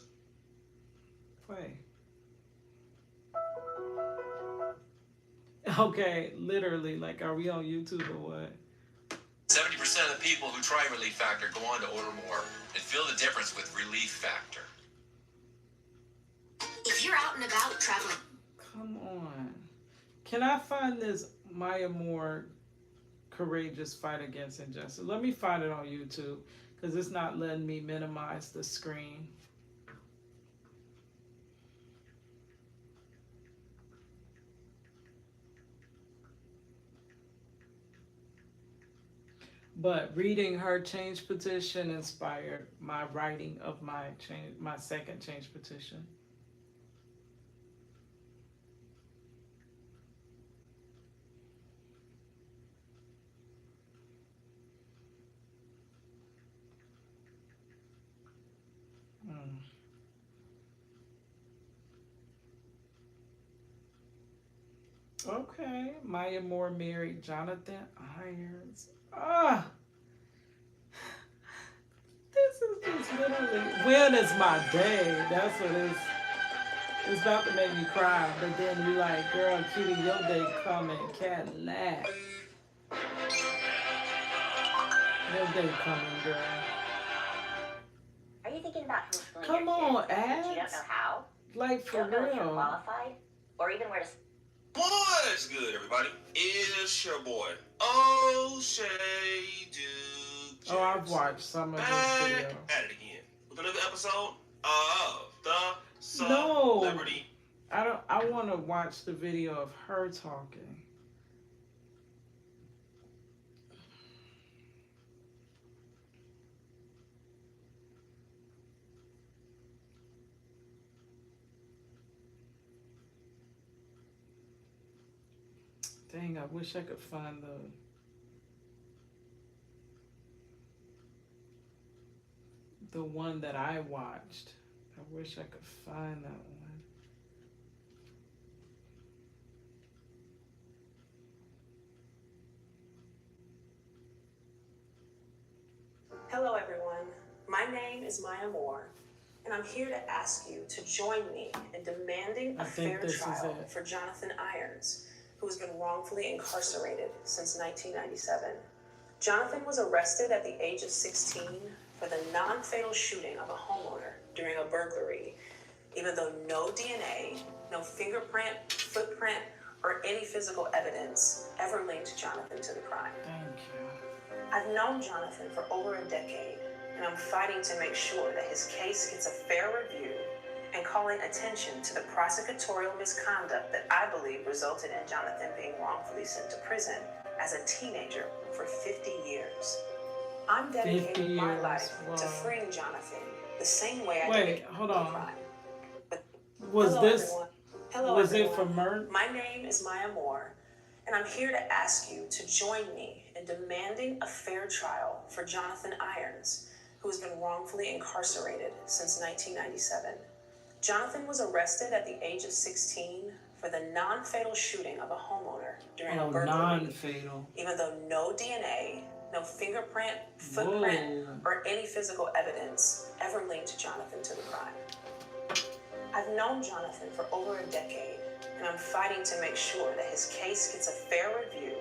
Play. Okay, literally, like, are we on YouTube or what? 70% of the people who try Relief Factor go on to order more and feel the difference with Relief Factor. If you're out and about traveling. Come on. Can I find this Maya Moore courageous fight against injustice? Let me find it on YouTube because it's not letting me minimize the screen. But reading her change petition inspired my writing of my second change petition. Okay, Maya Moore married Jonathan Irons. Ah, this is just literally. When is my day? That's what it's about to make me cry. But then you like, girl, cutie, your day coming, Cadillac. Your day coming, girl. Are you thinking about homeschooling Come your on, kids, but you don't ads. know how? Like for Don't know if you're real. qualified, or even where to. What's good, everybody? It's your boy, O'Shea Duke. Oh, I've watched some of his Back videos. at it again with another episode of the No. Celebrity. I want to watch the video of her talking. Dang, I wish I could find the one that I watched. I wish I could find that one. Hello, everyone. My name is Maya Moore, and I'm here to ask you to join me in demanding I a think fair this is trial it. for Jonathan Irons, who has been wrongfully incarcerated since 1997. Jonathan was arrested at the age of 16 for the non-fatal shooting of a homeowner during a burglary, even though no DNA, no fingerprint, footprint, or any physical evidence ever linked Jonathan to the crime. Thank you. I've known Jonathan for over a decade, and I'm fighting to make sure that his case gets a fair review and calling attention to the prosecutorial misconduct that I believe resulted in Jonathan being wrongfully sent to prison as a teenager for 50 years. I'm 50 dedicating my years, life wow. to freeing Jonathan the same way I Wait, did hold the on. crime. Was Hello, this everyone. Hello, was everyone. it for murder? My name is Maya Moore, and I'm here to ask you to join me in demanding a fair trial for Jonathan Irons, who has been wrongfully incarcerated since 1997. Jonathan was arrested at the age of 16 for the non-fatal shooting of a homeowner during a burglary, non-fatal. even though no DNA, no fingerprint, footprint, Whoa. or any physical evidence ever linked Jonathan to the crime. I've known Jonathan for over a decade, and I'm fighting to make sure that his case gets a fair review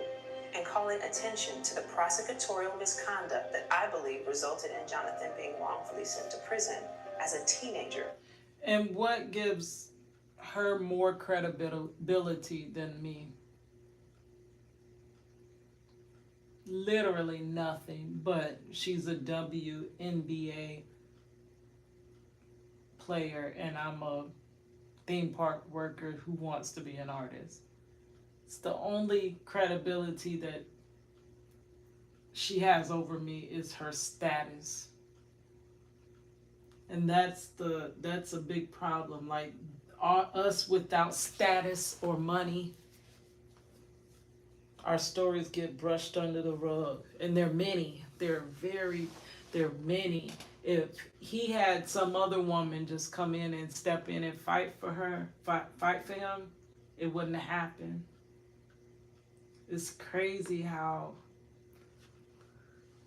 and calling attention to the prosecutorial misconduct that I believe resulted in Jonathan being wrongfully sent to prison as a teenager. And what gives her more credibility than me? literally nothing, but she's a WNBA player, and I'm a theme park worker who wants to be an artist. It's the only credibility that she has over me is her status. And that's a big problem. Like us without status or money, our stories get brushed under the rug. And they're many. They're many. If he had some other woman just come in and step in and fight for her, fight for him, it wouldn't have happened. It's crazy how,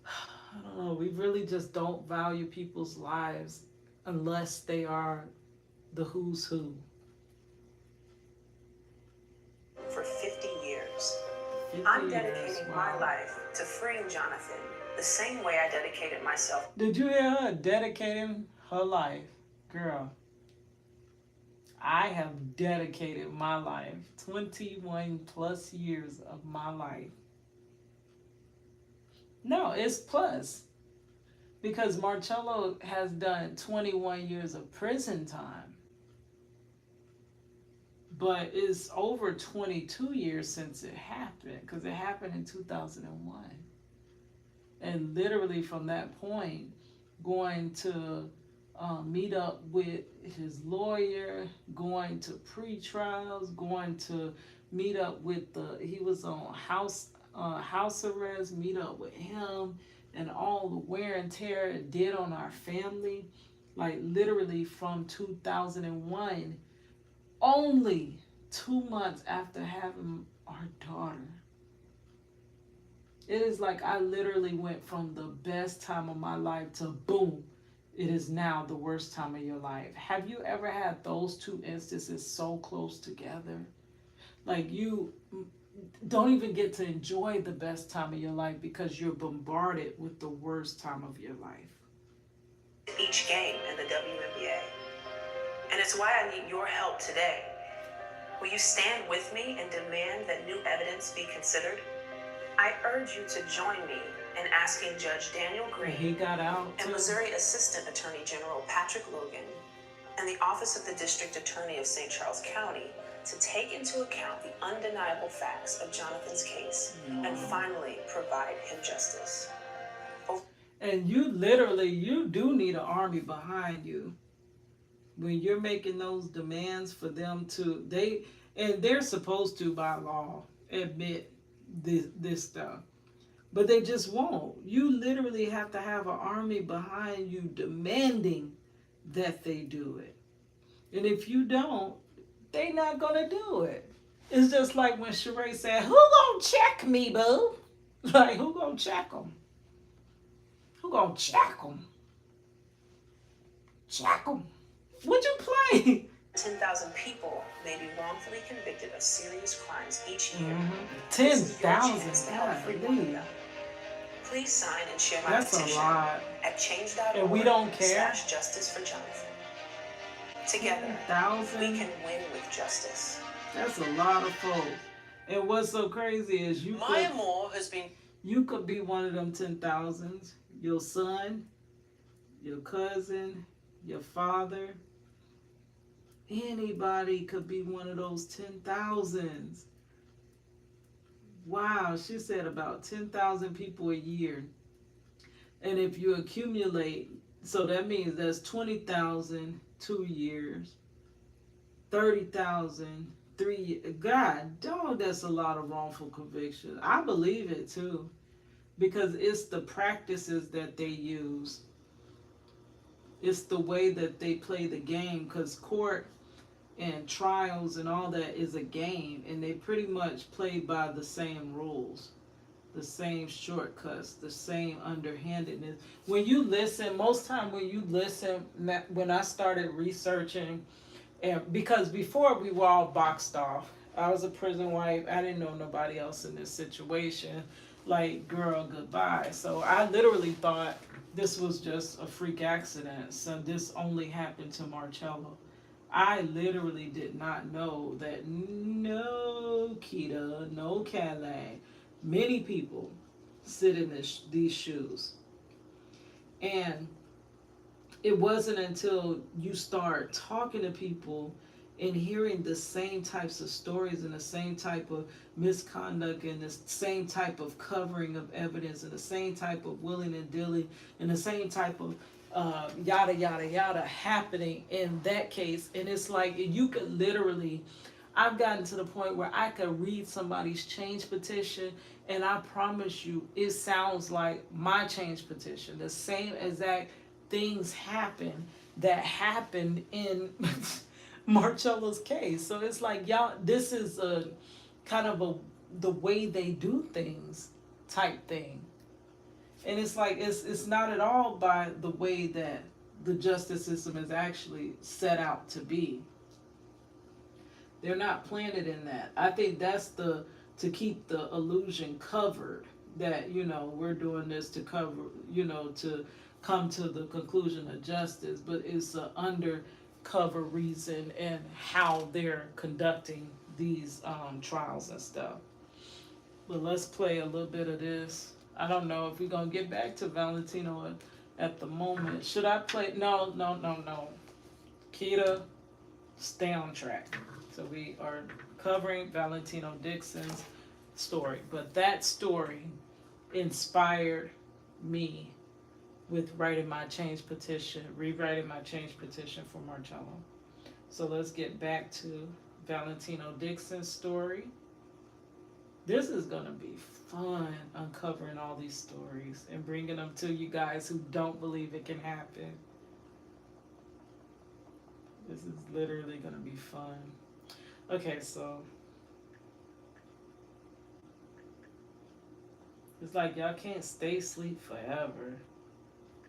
I don't know, we really just don't value people's lives unless they are the who's who. For 50 years. 50 I'm years, dedicating my wow. life to freeing Jonathan the same way I dedicated myself. Did you hear her dedicating her life? Girl, I have dedicated my life, 21 plus years of my life. No, it's plus. Because Marcello has done 21 years of prison time. But it's over 22 years since it happened, because it happened in 2001. And literally from that point, going to meet up with his lawyer, going to pre-trials, going to meet up with he was on house arrest, meet up with him, and all the wear and tear it did on our family. Like literally from 2001, only 2 months after having our daughter. It is like I literally went from the best time of my life to boom, it is now the worst time of your life. Have you ever had those two instances so close together? Like you don't even get to enjoy the best time of your life because you're bombarded with the worst time of your life. Each game in the WNBA. And it's why I need your help today. Will you stand with me and demand that new evidence be considered? I urge you to join me in asking Judge Daniel And Green he got out and too. Missouri Assistant Attorney General Patrick Logan and the Office of the District Attorney of St. Charles County to take into account the undeniable facts of Jonathan's case and finally provide him justice. And you do need an army behind you. When you're making those demands for them to, they're supposed to by law admit this stuff. But they just won't. You literally have to have an army behind you demanding that they do it. And if you don't, they not gonna do it. It's just like when Sheree said, "Who gonna check me, boo?" Like, who gonna check them? Who gonna check them? Check them. Would you play? 10,000 people may be wrongfully convicted of serious crimes each year. 10,000. God, please sign and share my That's a petition lot. at change.org. And we don't care. /justice for Jonathan. Together, 10,000. we can win with justice. That's a lot of folks. And what's so crazy is Maya Moore has been. you could be one of them 10,000s. Your son, your cousin, your father. Anybody could be one of those 10,000s. Wow, she said about 10,000 people a year. And if you accumulate, so that means that's 20,000 2 years, 30,000 3 years. God, dog, that's a lot of wrongful convictions. I believe it too, because it's the practices that they use. It's the way that they play the game, because court and trials and all that is a game, and they pretty much play by the same rules, the same shortcuts, the same underhandedness. When you listen, most time when you listen, when I started researching, and because before we were all boxed off, I was a prison wife, I didn't know nobody else in this situation, like, girl, goodbye. So I literally thought this was just a freak accident, so this only happened to Marcello. I literally did not know that no Keita, no Calais, many people sit in these shoes. And it wasn't until you start talking to people and hearing the same types of stories and the same type of misconduct and the same type of covering of evidence and the same type of willing and dealing and the same type of yada yada yada happening in that case. And it's like you could literally, I've gotten to the point where I could read somebody's change petition and I promise you it sounds like my change petition. The same exact things happen that happened in Marcello's case. So it's like, y'all, this is a kind of the way they do things type thing. And it's like, it's not at all by the way that the justice system is actually set out to be. They're not planted in that. I think that's to keep the illusion covered that, you know, we're doing this to cover, you know, to come to the conclusion of justice, but it's an undercover reason and how they're conducting these trials and stuff. But let's play a little bit of this. I don't know if we're gonna get back to Valentino at the moment. Should I play? No. Kita, stay on track. So we are covering Valentino Dixon's story, but that story inspired me with writing my change petition, rewriting my change petition for Marcello. So let's get back to Valentino Dixon's story. This is gonna be fun, uncovering all these stories and bringing them to you guys who don't believe it can happen. This is literally gonna be fun. Okay, so it's like y'all can't stay asleep forever.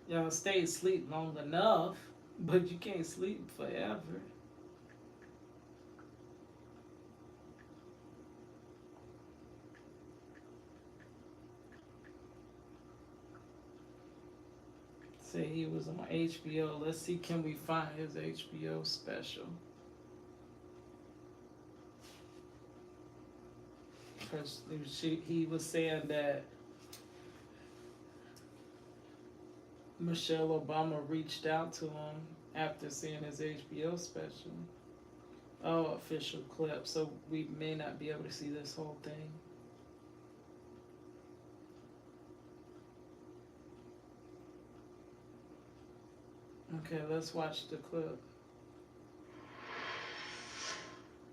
Y'all stay asleep long enough, but you can't sleep forever. Say he was on HBO. Let's see, can we find his HBO special? Because he was saying that Michelle Obama reached out to him after seeing his HBO special. Oh, official clip. So we may not be able to see this whole thing. Okay, let's watch the clip.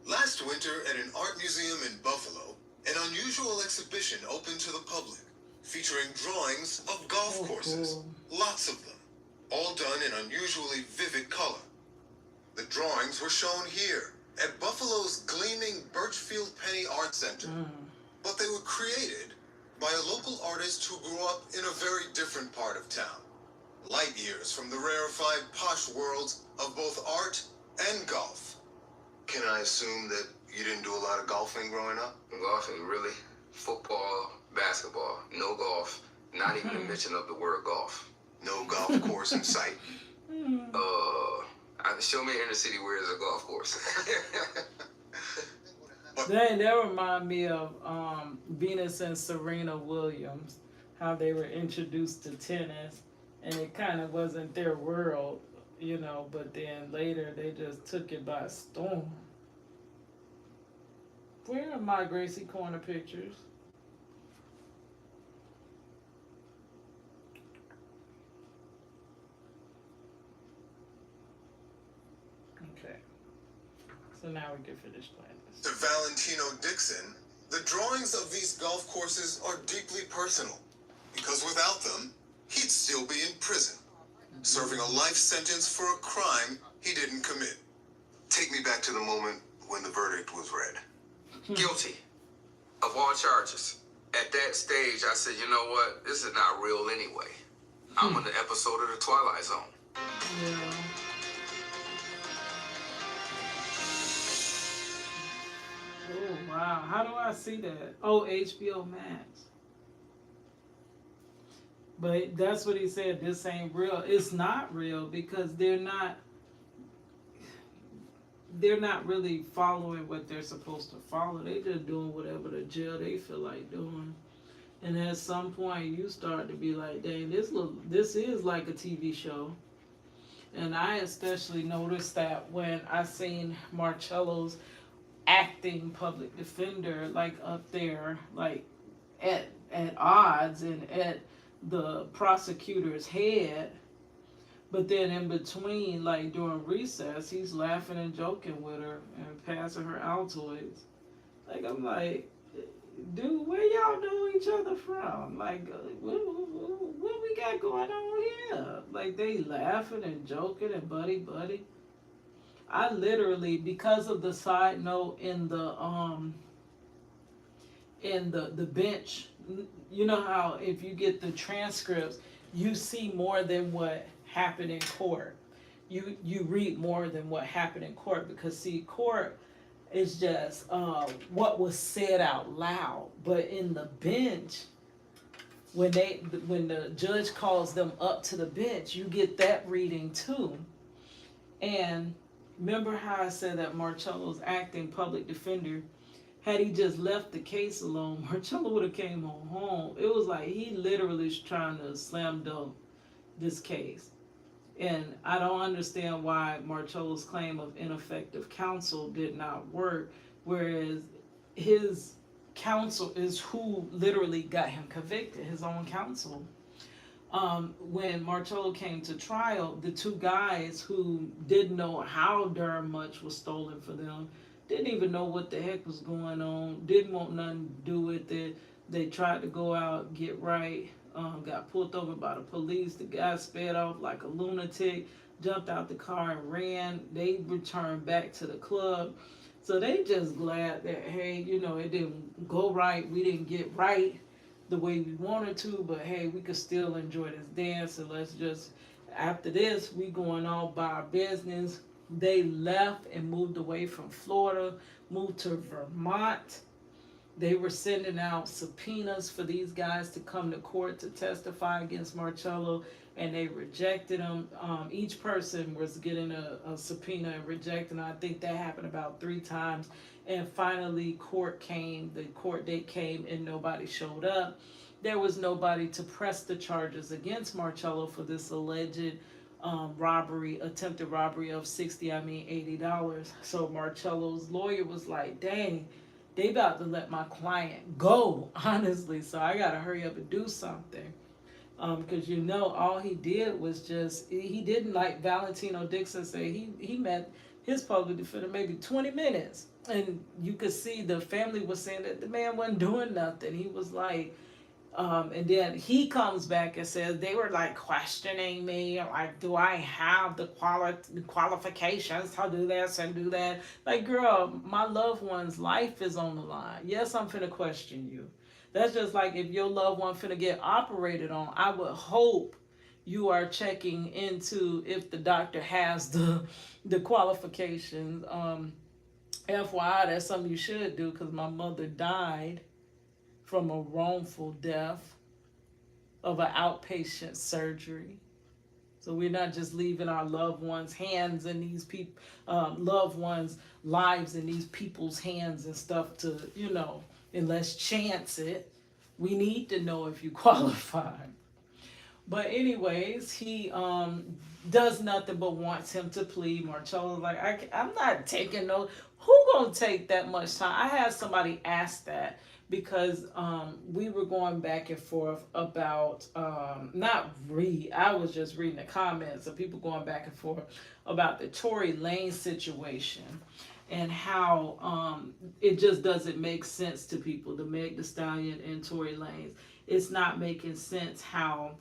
Last winter at an art museum in Buffalo, an unusual exhibition opened to the public, featuring drawings of golf courses. Cool. Lots of them, all done in unusually vivid color. The drawings were shown here at Buffalo's gleaming Birchfield Penny Art Center. But they were created by a local artist who grew up in a very different part of town, light years from the rarefied posh worlds of both art and golf. Can I assume that you didn't do a lot of golfing growing up? Golfing, really? Football, basketball, no golf, not even a mention of the word golf. No golf course in sight? Show me an inner city where there's a golf course. That remind me of Venus and Serena Williams, how they were introduced to tennis, and it kind of wasn't their world, you know, but then later they just took it by storm. Where are my Gracie Corner pictures? Okay. So now we can finish playing this. To Valentino Dixon, the drawings of these golf courses are deeply personal, because without them, he'd still be in prison, serving a life sentence for a crime he didn't commit. Take me back to the moment when the verdict was read. Guilty of all charges. At that stage, I said, you know what? This is not real anyway. I'm on the episode of The Twilight Zone. Yeah. Oh, wow. How do I see that? Oh, HBO Max. But that's what he said. This ain't real. It's not real because they're not really following what they're supposed to follow. They just doing whatever the jail they feel like doing. And at some point, you start to be like, dang, this is like a TV show. And I especially noticed that when I seen Marcello's acting public defender, like up there, like at odds and at the prosecutor's head. But then in between, like during recess, he's laughing and joking with her and passing her Altoids. Like, I'm like, dude, where y'all know each other from? Like, what we got going on here? Like, they laughing and joking and buddy. I literally, because of the side note in the bench, you know how if you get the transcripts, you see more than what happened in court. You read more than what happened in court, because see, court is just what was said out loud, but in the bench, when the judge calls them up to the bench, you get that reading too. And remember how I said that Marcello's acting public defender, had he just left the case alone, Marcello would have came home. It was like he literally was trying to slam dunk this case. And I don't understand why Marcello's claim of ineffective counsel did not work, whereas his counsel is who literally got him convicted, his own counsel. When Marcello came to trial, the two guys who didn't know how darn much was stolen for them, didn't even know what the heck was going on, didn't want nothing to do with it. They tried to go out, get right, got pulled over by the police. The guy sped off like a lunatic, jumped out the car and ran. They returned back to the club. So they just glad that, hey, you know, it didn't go right. We didn't get right the way we wanted to, but hey, we could still enjoy this dance. And let's just, after this, we going on by our business. They left and moved away from Florida, moved to Vermont. They were sending out subpoenas for these guys to come to court to testify against Marcello, and they rejected them. Each person was getting a subpoena and rejecting them. I think that happened about 3 times. And finally, the court date came, and nobody showed up. There was nobody to press the charges against Marcello for this alleged attempted robbery of $80. So Marcello's lawyer was like, dang, they about to let my client go, honestly. So I got to hurry up and do something. Because, you know, all he did was just, he didn't, like Valentino Dixon said, he met his public defender maybe 20 minutes. And you could see the family was saying that the man wasn't doing nothing. He was like, and then he comes back and says, they were like questioning me, like, do I have the qualifications to do this and do that? Like, girl, my loved one's life is on the line. Yes, I'm finna question you. That's just like if your loved one finna get operated on, I would hope you are checking into if the doctor has the qualifications. FYI, that's something you should do, because my mother died from a wrongful death of an outpatient surgery. So we're not just leaving our loved ones' hands in these people, loved ones' lives in these people's hands and stuff to, you know, and let's chance it. We need to know if you qualify. But anyways, he does nothing but wants him to plead. Marcello's like, I'm not taking no. Who gonna take that much time? I had somebody ask that, because we were going back and forth about, I was just reading the comments of people going back and forth about the Tory Lanez situation and how it just doesn't make sense to people, the Meg Thee Stallion and Tory Lanez. It's not making sense how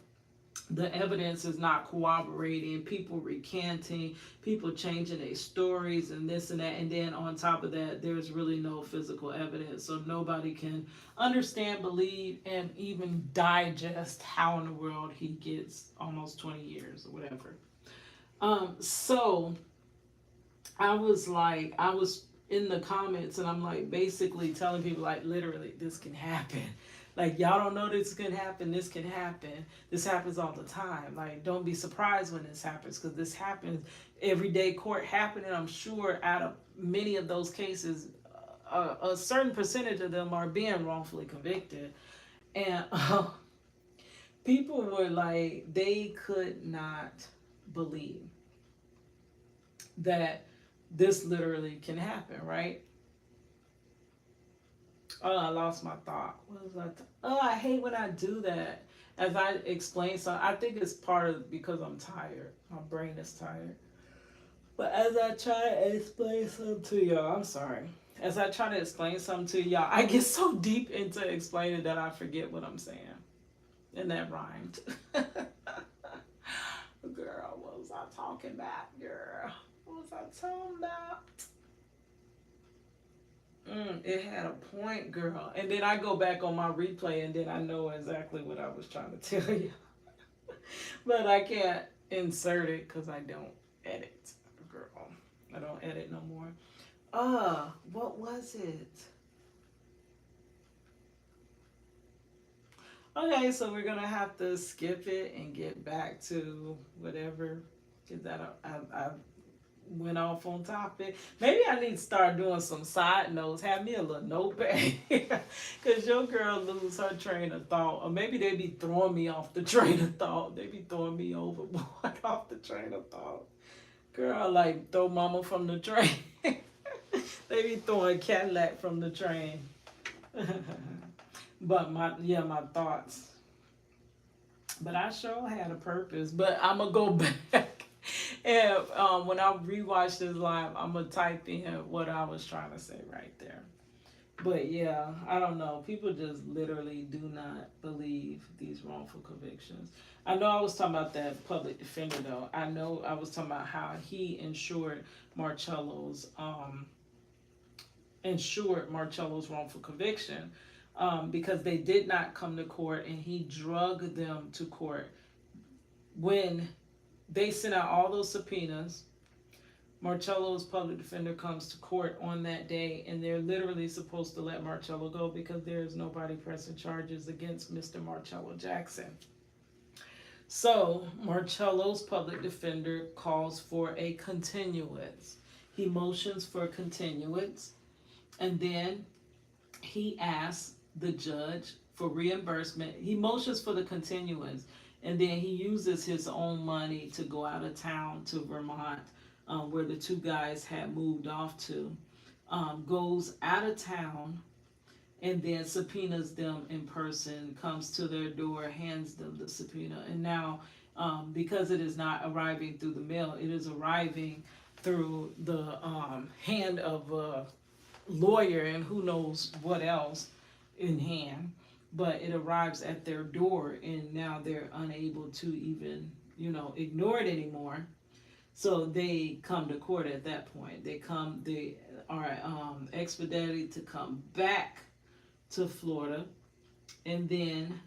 the evidence is not corroborating, people recanting, people changing their stories and this and that. And then on top of that, there's really no physical evidence. So nobody can understand, believe, and even digest how in the world he gets almost 20 years or whatever. So I was in the comments and I'm like basically telling people, like, literally, this can happen. Like, y'all don't know this can happen. This can happen. This happens all the time. Like, don't be surprised when this happens, because this happens everyday court happening. I'm sure out of many of those cases, a certain percentage of them are being wrongfully convicted. And people were like, they could not believe that this literally can happen, right? Oh, I lost my thought. What was that? Oh, I hate when I do that. As I explain something, I think it's part of because I'm tired. My brain is tired. But as I try to explain something to y'all, I'm sorry. As I try to explain something to y'all, I get so deep into explaining that I forget what I'm saying. And that rhymed. Girl, what was I talking about, girl? What was I talking about? It had a point, girl. And then I go back on my replay and then I know exactly what I was trying to tell you. But I can't insert it because I don't edit, girl. I don't edit no more. What was it? Okay, so we're gonna have to skip it and get back to whatever. Cause I went off on topic. Maybe I need to start doing some side notes. Have me a little notepad. Cause your girl lose her train of thought. Or maybe they be throwing me off the train of thought. They be throwing me overboard off the train of thought. Girl, like throw mama from the train. They be throwing Cadillac from the train. But my thoughts. But I sure had a purpose. But I'm gonna go back and when I rewatch this live, I'm gonna type in what I was trying to say right there. But yeah, I don't know. People just literally do not believe these wrongful convictions. I know I was talking about that public defender though. I know I was talking about how he insured Marcello's wrongful conviction. Because they did not come to court and he drugged them to court. When they sent out all those subpoenas, Marcello's public defender comes to court on that day and they're literally supposed to let Marcello go because there's nobody pressing charges against Mr. Marcello Jackson. So Marcello's public defender calls for a continuance. He motions for continuance and then he asks the judge for reimbursement. He motions for the continuance and then he uses his own money to go out of town to Vermont, where the two guys had moved off to, goes out of town and then subpoenas them in person, comes to their door, hands them the subpoena. And now, because it is not arriving through the mail, it is arriving through the hand of a lawyer and who knows what else in hand, but it arrives at their door and now they're unable to even, ignore it anymore. So they come to court at that point. They are expedited to come back to Florida, and then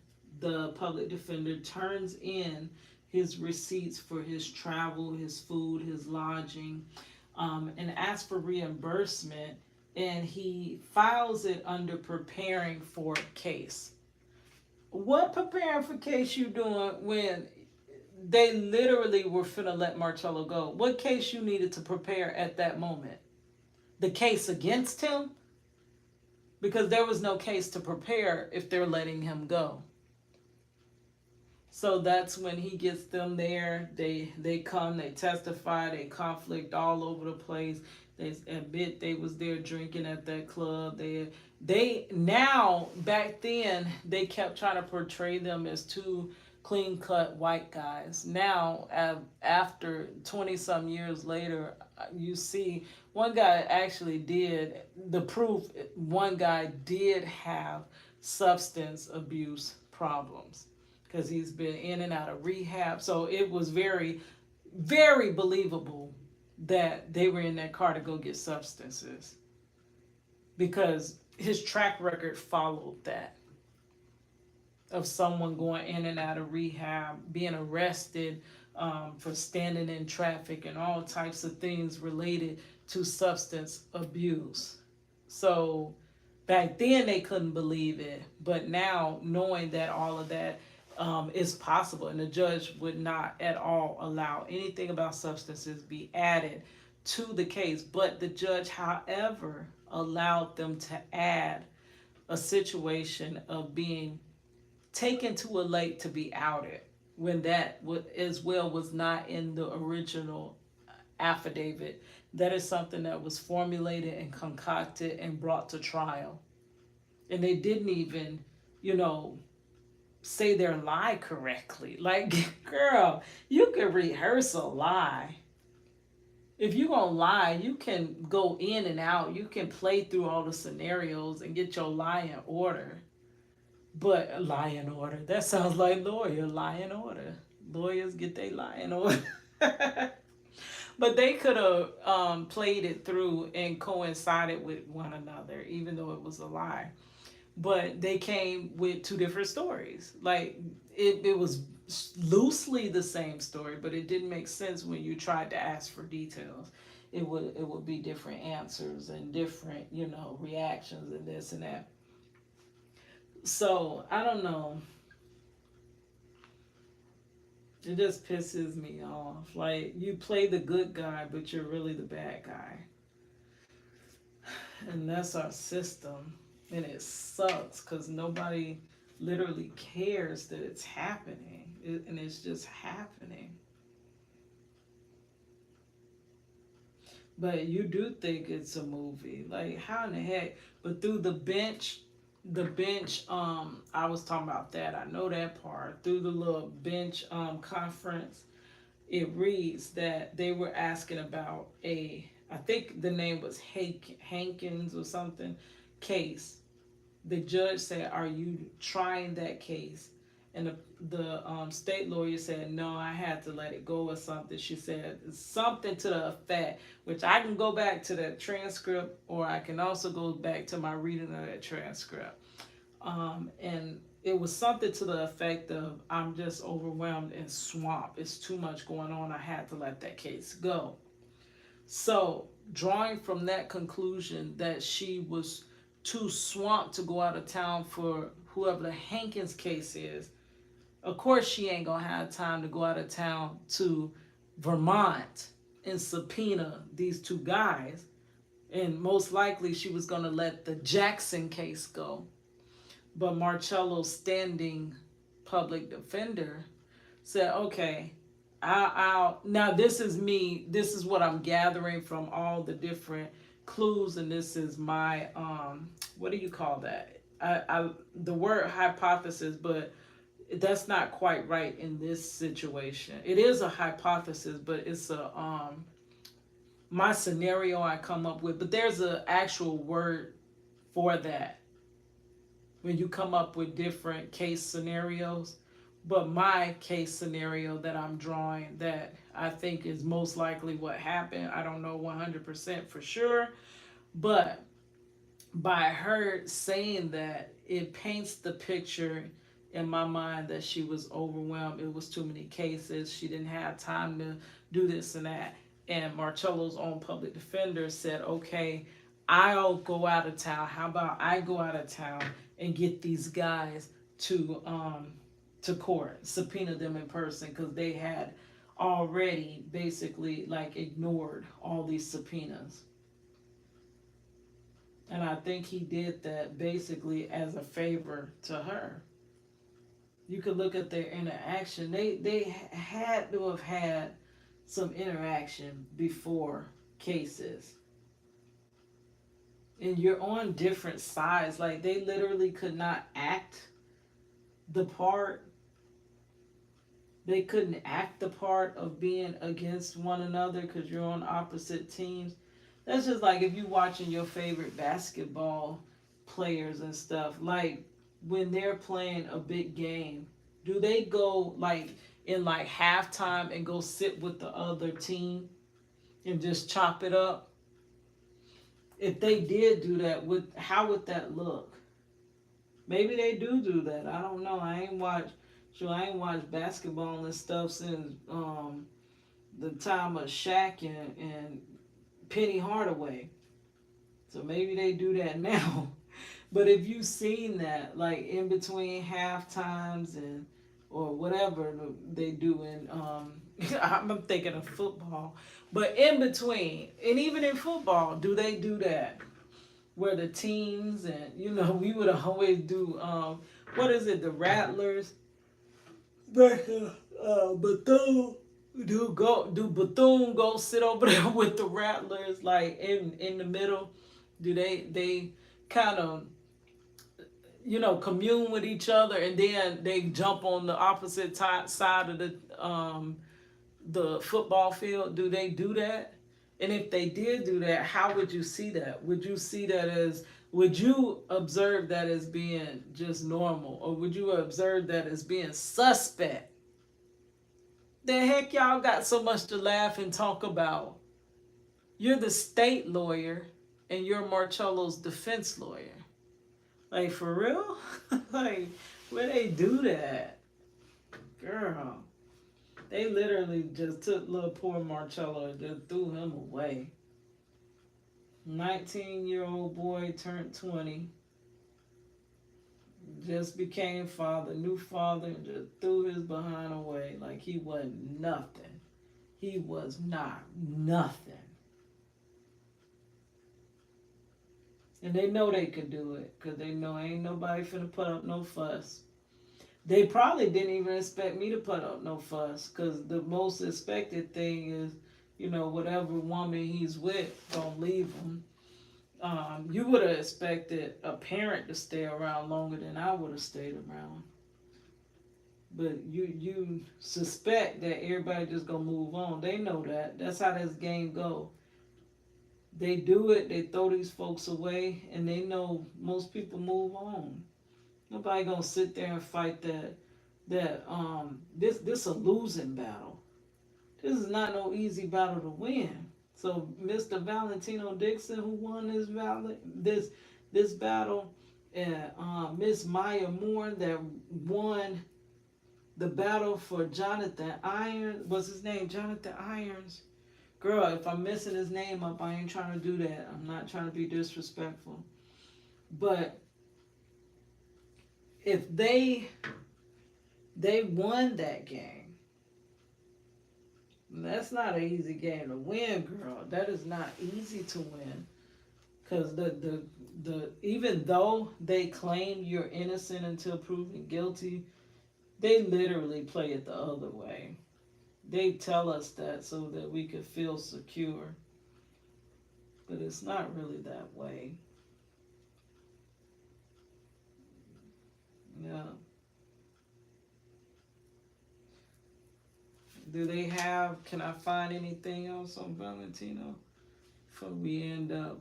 the public defender turns in his receipts for his travel, his food, his lodging, and asks for reimbursement. And he files it under preparing for case. What preparing for case you doing when they literally were finna let Marcello go? What case you needed to prepare at that moment? The case against him? Because there was no case to prepare if they're letting him go. So that's when he gets them there. They come, they testify, they conflict all over the place. They admit they was there drinking at that club. They now, back then, they kept trying to portray them as two clean-cut white guys. Now, after 20-some years later, you see one guy actually did, the proof, one guy did have substance abuse problems because he's been in and out of rehab. So it was very, very believable that they were in that car to go get substances because his track record followed that of someone going in and out of rehab, being arrested for standing in traffic and all types of things related to substance abuse. So back then they couldn't believe it, but now knowing that all of that is possible, and the judge would not at all allow anything about substances be added to the case. But the judge, however, allowed them to add a situation of being taken to a lake to be outed, when that as well was not in the original affidavit. That is something that was formulated and concocted and brought to trial. And they didn't even, say their lie correctly. Like, girl, you can rehearse a lie. If you're going to lie, you can go in and out. You can play through all the scenarios and get your lie in order. But lie in order, that sounds like lawyer, lie in order. Lawyers get their lie in order. But they could have played it through and coincided with one another, even though it was a lie. But they came with two different stories. Like, it was loosely the same story, but it didn't make sense when you tried to ask for details. It would be different answers and different, reactions and this and that. So, I don't know. It just pisses me off. Like, you play the good guy, but you're really the bad guy. And that's our system. And it sucks because nobody literally cares that it's happening. And it's just happening. But you do think it's a movie. Like, how in the heck? But through the bench, I was talking about that. I know that part. Through the little bench conference, it reads that they were asking about I think the name was Hankins or something, case. The judge said, "Are you trying that case?" And the state lawyer said, "No, I had to let it go," or something. She said something to the effect, which I can go back to the transcript, or I can also go back to my reading of that transcript. And it was something to the effect of, "I'm just overwhelmed and swamped. It's too much going on. I had to let that case go." So, drawing from that conclusion that she was too swamped to go out of town for whoever the Hankins case is, of course she ain't gonna have time to go out of town to Vermont and subpoena these two guys. And most likely she was gonna let the Jackson case go. But Marcello's standing public defender said, "Okay, I'll now this is me, this is what I'm gathering from all the different clues, and this is my what do you call that? The word hypothesis, but that's not quite right in this situation. It is a hypothesis, but it's a my scenario I come up with, but there's an actual word for that when you come up with different case scenarios. But my case scenario that I'm drawing, that I think is most likely what happened, I don't know 100% for sure, but by her saying that, it paints the picture in my mind that she was overwhelmed. It was too many cases. She didn't have time to do this and that. And Marcello's own public defender said, "Okay, I'll go out of town. How about I go out of town and get these guys to court, subpoena them in person," because they had already basically like ignored all these subpoenas. And I think he did that basically as a favor to her. You could look at their interaction. They had to have had some interaction before cases. And you're on different sides. Like, they literally could not act the part. They couldn't act the part of being against one another because you're on opposite teams. That's just like if you're watching your favorite basketball players and stuff. Like, when they're playing a big game, do they go like in like halftime and go sit with the other team and just chop it up? If they did do that, how would that look? Maybe they do that. I don't know. I ain't watched basketball and stuff since the time of Shaq and Penny Hardaway. So maybe they do that now. But if you've seen that, like in between half times or whatever they do in, I'm thinking of football, but in between, and even in football, do they do that? were the teams, and we would always do what is it, the Rattlers. But Bethune do Bethune go sit over there with the Rattlers like in the middle? Do they kind of commune with each other, and then they jump on the opposite side of the football field? Do they do that? And if they did do that, how would you see that? Would you observe that as being just normal, or would you observe that as being suspect? The heck y'all got so much to laugh and talk about? You're the state lawyer, and you're Marcello's defense lawyer. Like, for real? Like, where they do that? Girl. They literally just took little poor Marcello and just threw him away. 19-year-old boy turned 20. Just became new father, and just threw his behind away like he wasn't nothing. He was not nothing. And they know they could do it, because they know ain't nobody finna put up no fuss. They probably didn't even expect me to put up no fuss, because the most expected thing is, whatever woman he's with gonna leave him. You would have expected a parent to stay around longer than I would have stayed around. But you suspect that everybody just gonna move on. They know that. That's how this game go. They do it, they throw these folks away, and they know most people move on. Nobody gonna sit there and fight this a losing battle. This is not no easy battle to win. So Mr. Valentino Dixon, who won this battle, and Miss Maya Moore that won the battle for Jonathan Irons. What's his name? Jonathan Irons. Girl, if I'm messing his name up, I ain't trying to do that. I'm not trying to be disrespectful. But if they won that game, that's not an easy game to win, girl. That is not easy to win. Because even though they claim you're innocent until proven guilty, they literally play it the other way. They tell us that so that we could feel secure. But it's not really that way. Yeah. Can I find anything else on Valentino before we end up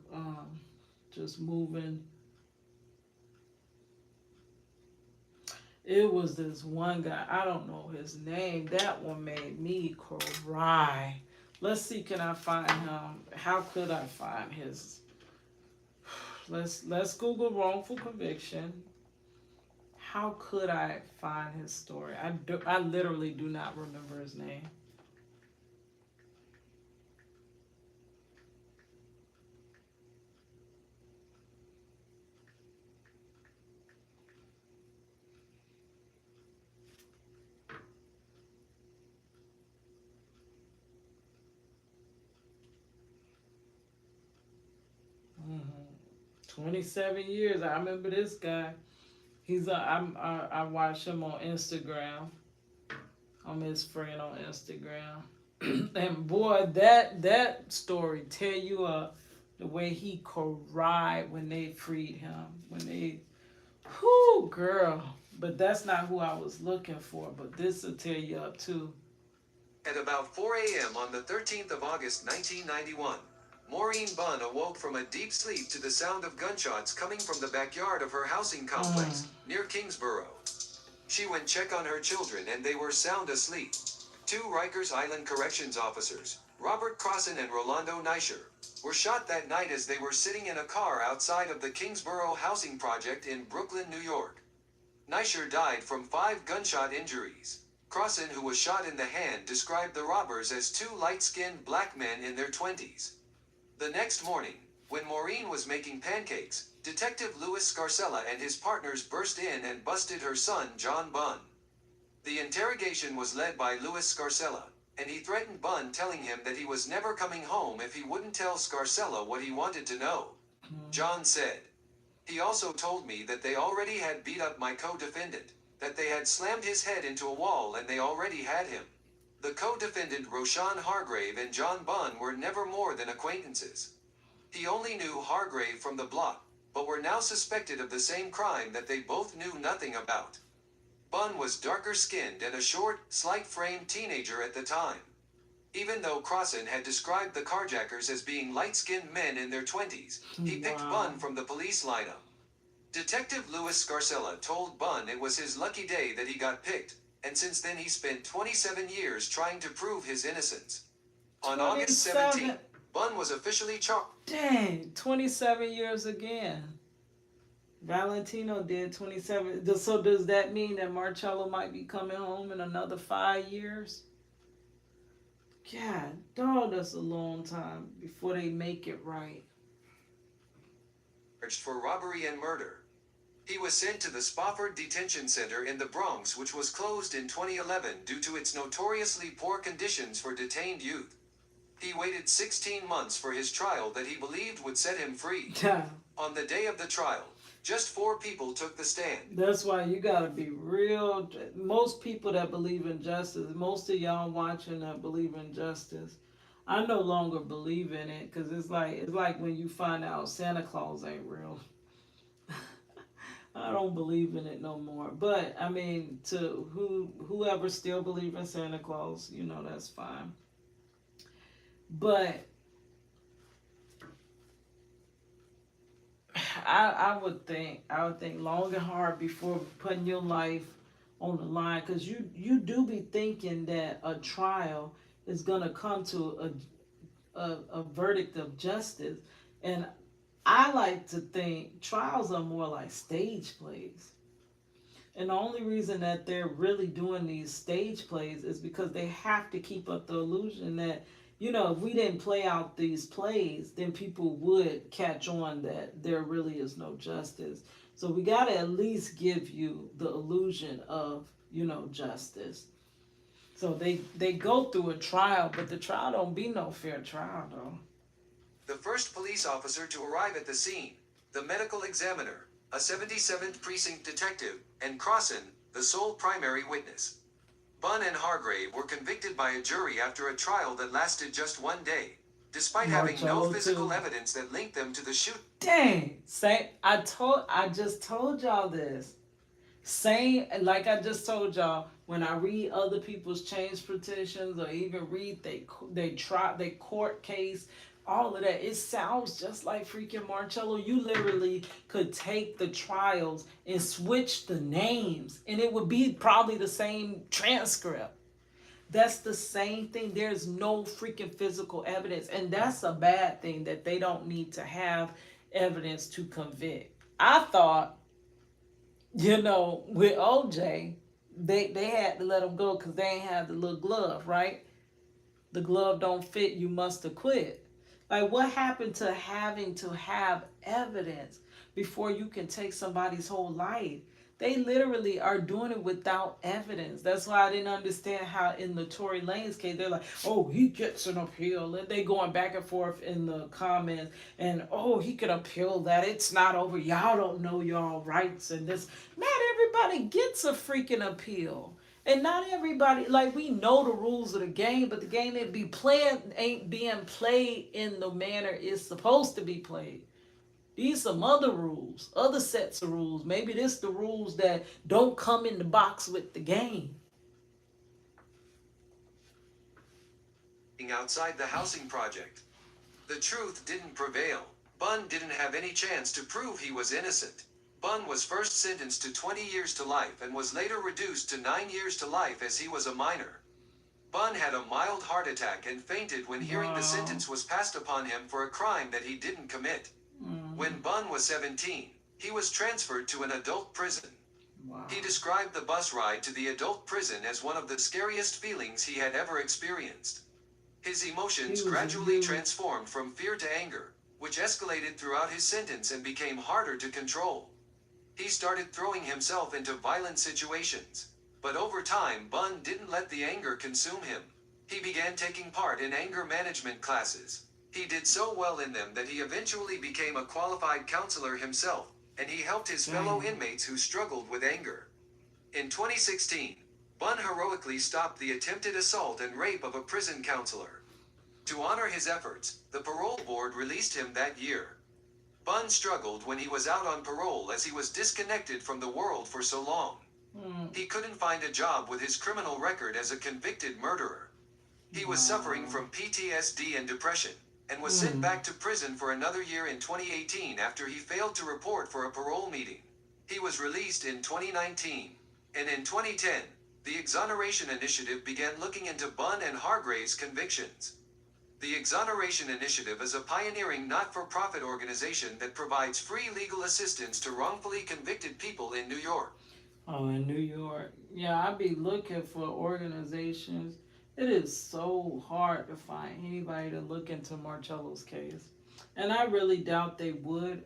just moving? It was this one guy, I don't know his name. That one made me cry. Let's see, can I find him? How could I find his? Let's Google wrongful conviction. How could I find his story? I literally do not remember his name. Mm-hmm. 27 years. I remember this guy. I watch him on Instagram. I'm his friend on Instagram. And boy, that story tear you up. The way he cried when they freed him. Whoo, girl. But that's not who I was looking for. But this will tear you up too. At about 4 a.m. on the 13th of August, 1991, Maureen Bunn awoke from a deep sleep to the sound of gunshots coming from the backyard of her housing complex near Kingsborough. She went check on her children and they were sound asleep. Two Rikers Island corrections officers, Robert Crossan and Rolando Neischer, were shot that night as they were sitting in a car outside of the Kingsborough housing project in Brooklyn, New York. Neischer died from 5 gunshot injuries. Crossan, who was shot in the hand, described the robbers as 2 light-skinned black men in their 20s. The next morning, when Maureen was making pancakes, Detective Louis Scarcella and his partners burst in and busted her son, John Bunn. The interrogation was led by Louis Scarcella, and he threatened Bunn, telling him that he was never coming home if he wouldn't tell Scarcella what he wanted to know. John said. He also told me that they already had beat up my co-defendant, that they had slammed his head into a wall and they already had him. The co-defendant Roshan Hargrave and John Bunn were never more than acquaintances. He only knew Hargrave from the block, but were now suspected of the same crime that they both knew nothing about. Bunn was darker skinned and a short, slight-framed teenager at the time. Even though Crossan had described the carjackers as being light-skinned men in their 20s, he picked Bunn from the police lineup. Detective Louis Scarcella told Bunn it was his lucky day that he got picked, and since then he spent 27 years trying to prove his innocence. On August 17th, Bunn was officially charged. Dang, 27 years again. Valentino did 27. So does that mean that Marcello might be coming home in another 5 years? God, dog, that's a long time before they make it right. For robbery and murder. He was sent to the Spofford Detention Center in the Bronx, which was closed in 2011 due to its notoriously poor conditions for detained youth. He waited 16 months for his trial that he believed would set him free. On the day of the trial, just 4 people took the stand. That's why you gotta be real. Most people that believe in justice, most of y'all watching that believe in justice, I no longer believe in it, because it's like when you find out Santa Claus ain't real. I don't believe in it no more. But I mean, to whoever still believe in Santa Claus, you know, that's fine. But I would think long and hard before putting your life on the line, because you do be thinking that a trial is gonna come to a verdict of justice, and I like to think trials are more like stage plays. And the only reason that they're really doing these stage plays is because they have to keep up the illusion that, you know, if we didn't play out these plays, then people would catch on that there really is no justice. So we got to at least give you the illusion of, you know, justice. So they go through a trial, but the trial don't be no fair trial, though. The first police officer to arrive at the scene, the medical examiner, a 77th precinct detective, and Crossan, the sole primary witness. Bunn and Hargrave were convicted by a jury after a trial that lasted just 1 day, despite having no physical evidence that linked them to the shoot. Dang, I just told y'all this. Same, like I just told y'all, when I read other people's change petitions or even read they court case, all of that, it sounds just like freaking Marcello. You literally could take the trials and switch the names, and it would be probably the same transcript. That's the same thing. There's no freaking physical evidence, and that's a bad thing, that they don't need to have evidence to convict. I thought, you know, with OJ, they had to let him go because they ain't have the little glove, right? The glove don't fit, you must acquit. Like, what happened to having to have evidence before you can take somebody's whole life? They literally are doing it without evidence. That's why I didn't understand how in the Tory Lanez case, they're like, oh, he gets an appeal. And they going back and forth in the comments. And, oh, he could appeal that. It's not over. Y'all don't know y'all rights and this. Not everybody gets a freaking appeal. And not everybody, like, we know the rules of the game, but the game ain't being played in the manner it's supposed to be played. These some other rules, other sets of rules. Maybe this the rules that don't come in the box with the game. Outside the housing project. The truth didn't prevail. Bunn didn't have any chance to prove he was innocent. Bunn was first sentenced to 20 years to life and was later reduced to 9 years to life as he was a minor. Bunn had a mild heart attack and fainted when hearing the sentence was passed upon him for a crime that he didn't commit. When Bunn was 17, he was transferred to an adult prison. He described the bus ride to the adult prison as one of the scariest feelings he had ever experienced. His emotions gradually transformed from fear to anger, which escalated throughout his sentence and became harder to control. He started throwing himself into violent situations, but over time Bunn didn't let the anger consume him. He began taking part in anger management classes. He did so well in them that he eventually became a qualified counselor himself, and he helped his fellow inmates who struggled with anger. In 2016, Bunn heroically stopped the attempted assault and rape of a prison counselor. To honor his efforts, the parole board released him that year. Bunn struggled when he was out on parole as he was disconnected from the world for so long. He couldn't find a job with his criminal record as a convicted murderer. He was suffering from PTSD and depression, and was sent back to prison for another year in 2018 after he failed to report for a parole meeting. He was released in 2019, and in 2010, the Exoneration Initiative began looking into Bunn and Hargrave's convictions. The Exoneration Initiative is a pioneering not-for-profit organization that provides free legal assistance to wrongfully convicted people in New York. Oh, in New York. Yeah, I be looking for organizations. It is so hard to find anybody to look into Marcello's case. And I really doubt they would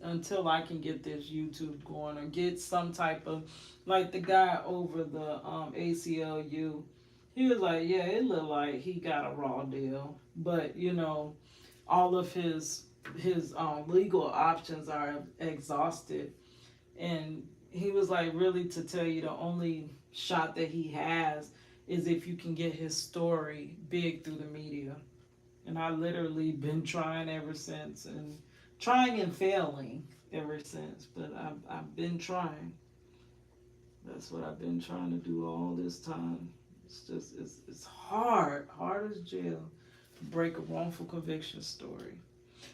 until I can get this YouTube going or get some type of, like the guy over the ACLU. He was like, yeah, it looked like he got a raw deal. But, you know, all of his legal options are exhausted. And he was like, really, to tell you, the only shot that he has is if you can get his story big through the media. And I literally been trying ever since, and trying and failing ever since, but I've been trying. That's what I've been trying to do all this time. It's just, it's hard as jail to break a wrongful conviction story.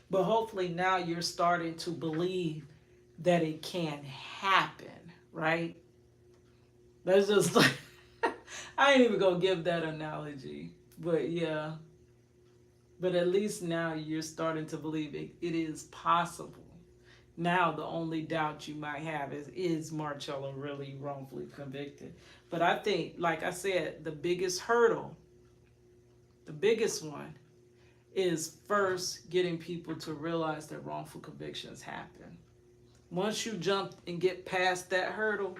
But hopefully now you're starting to believe that it can happen, right? That's just like, I ain't even gonna give that analogy, but yeah. But at least now you're starting to believe it is possible. Now the only doubt you might have is Marcello really wrongfully convicted? But I think, like I said, the biggest hurdle, the biggest one, is first getting people to realize that wrongful convictions happen. Once you jump and get past that hurdle,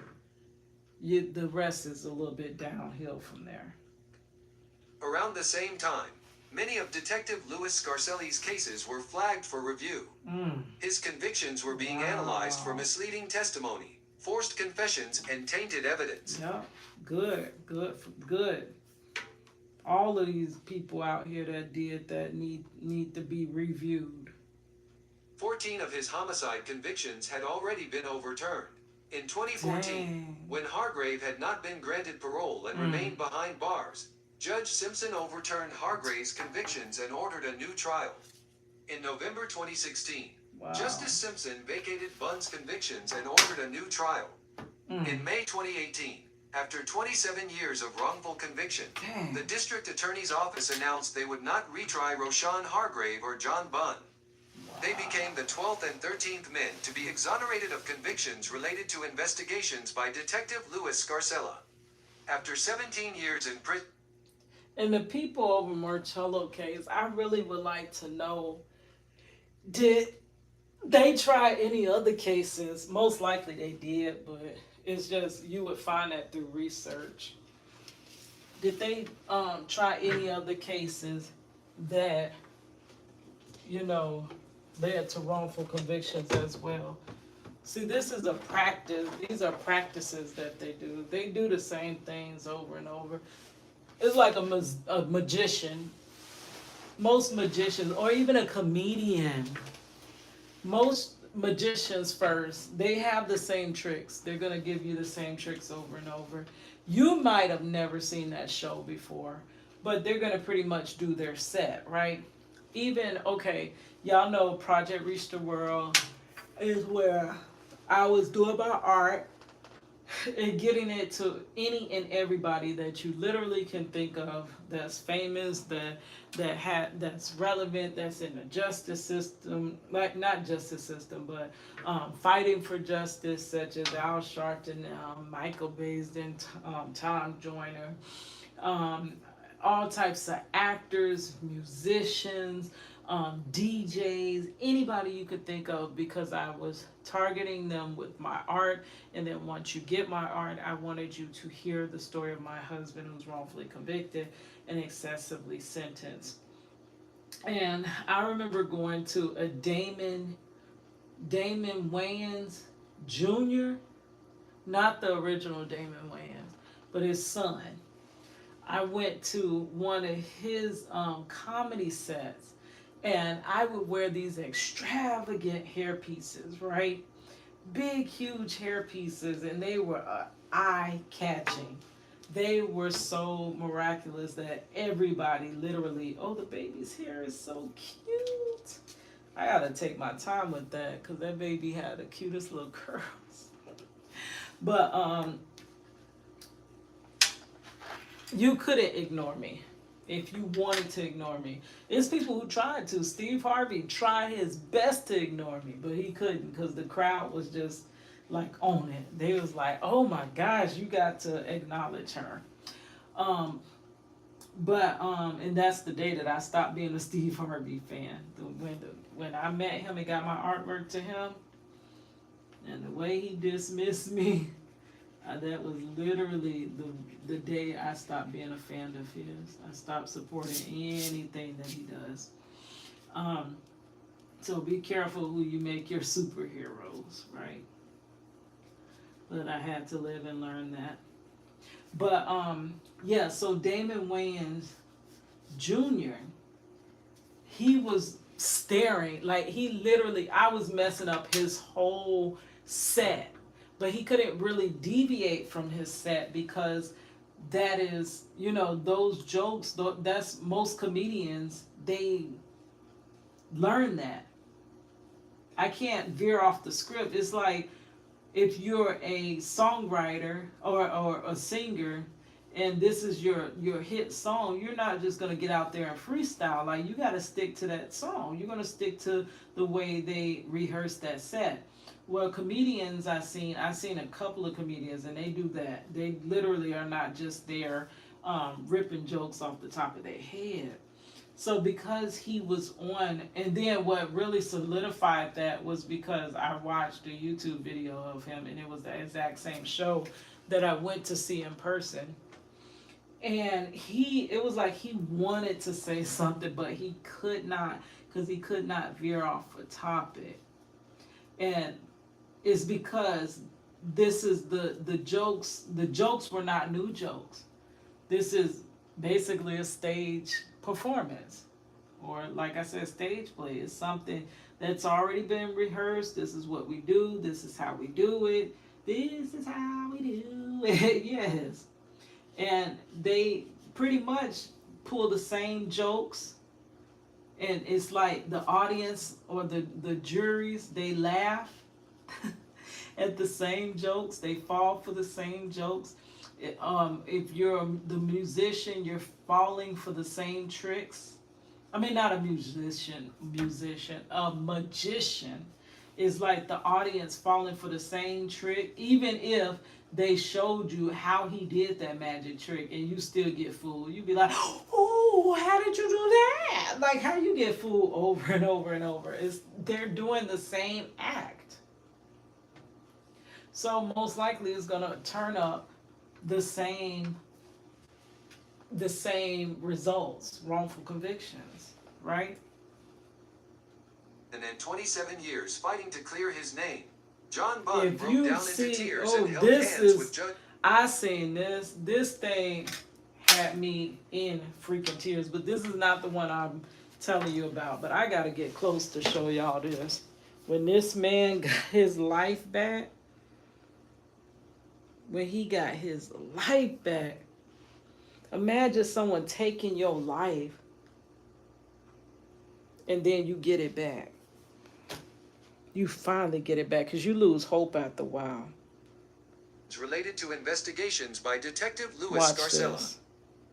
the rest is a little bit downhill from there. Around the same time, many of Detective Louis Scarcelli's cases were flagged for review. His convictions were being analyzed for misleading testimony, forced confessions, and tainted evidence. Yeah, good. All of these people out here that did that need to be reviewed. 14 of his homicide convictions had already been overturned. In 2014, when Hargrave had not been granted parole and remained behind bars, Judge Simpson overturned Hargrave's convictions and ordered a new trial. In November 2016, Justice Simpson vacated Bunn's convictions and ordered a new trial. In May 2018, after 27 years of wrongful conviction, the district attorney's office announced they would not retry Roshan Hargrave or John Bunn. They became the 12th and 13th men to be exonerated of convictions related to investigations by Detective Louis Scarcella. After 17 years in prison. And the people over Marcello case, I really would like to know, did they try any other cases? Most likely they did, but it's just, you would find that through research. Did they try any other cases that, you know, led to wrongful convictions as well? See, this is a practice. These are practices that they do. They do the same things over and over. It's like a magician. Most magicians, or even a comedian, most magicians first, they have the same tricks. They're going to give you the same tricks over and over. You might have never seen that show before, but they're going to pretty much do their set, right? Even, okay, y'all know Project Reach the World is where I was doing my art and getting it to any and everybody that you literally can think of that's famous, that's relevant, that's in the justice system, like not justice system, but fighting for justice, such as Al Sharpton, Michael Baisden, Tom Joyner, all types of actors, musicians, DJs, anybody you could think of, because I was targeting them with my art. And then once you get my art, I wanted you to hear the story of my husband who was wrongfully convicted and excessively sentenced. And I remember going to a Damon Wayans Jr., not the original Damon Wayans, but his son. I went to one of his comedy sets, and I would wear these extravagant hair pieces, right? Big, huge hair pieces, and they were eye-catching. They were so miraculous that everybody literally, oh, the baby's hair is so cute. I gotta take my time with that because that baby had the cutest little curls. But you couldn't ignore me if you wanted to ignore me. It's people who tried to. Steve Harvey tried his best to ignore me, but he couldn't because the crowd was just like on it. They was like, oh my gosh, you got to acknowledge her. And that's the day that I stopped being a Steve Harvey fan. When I met him and got my artwork to him, and the way he dismissed me, that was literally the day I stopped being a fan of his. I stopped supporting anything that he does. So be careful who you make your superheroes, right? But I had to live and learn that. But yeah, so Damon Wayans Jr., he was staring, like he literally, I was messing up his whole set, but he couldn't really deviate from his set because that is, those jokes, that's most comedians, they learn that. I can't veer off the script. It's like, if you're a songwriter or a singer and this is your hit song, you're not just going to get out there and freestyle. Like, you got to stick to that song. You're going to stick to the way they rehearse that set. Well, comedians I've seen a couple of comedians, and they do that. They literally are not just there ripping jokes off the top of their head. So because he was on, and then what really solidified that was because I watched a YouTube video of him, and it was the exact same show that I went to see in person. And it was like he wanted to say something, but he could not, because he could not veer off a topic. And it's because this is the jokes were not new jokes. This is basically a stage performance, or like I said, stage play. Is something that's already been rehearsed. This is what we do. This is how we do it. This is how we do it. Yes. And they pretty much pull the same jokes, and it's like the audience or the juries, they laugh at the same jokes. They fall for the same jokes. If you're the musician, you're falling for the same tricks. I mean, not a musician, a magician is like the audience falling for the same trick, even if they showed you how he did that magic trick and you still get fooled. You'd be like, oh, how did you do that? Like, how you get fooled over and over and over. They're doing the same act. So most likely it's going to turn up the same results, wrongful convictions, right? And in 27 years fighting to clear his name, John Bunn If broke you down see, into tears oh, and held this hands is, with Judge. I seen this thing had me in freaking tears, but this is not the one I'm telling you about, but I gotta get close to show y'all this. When this man got his life back, imagine someone taking your life and then you get it back. You finally get it back because you lose hope after a while. Related to investigations by Detective Louis Watch Scarcella. this.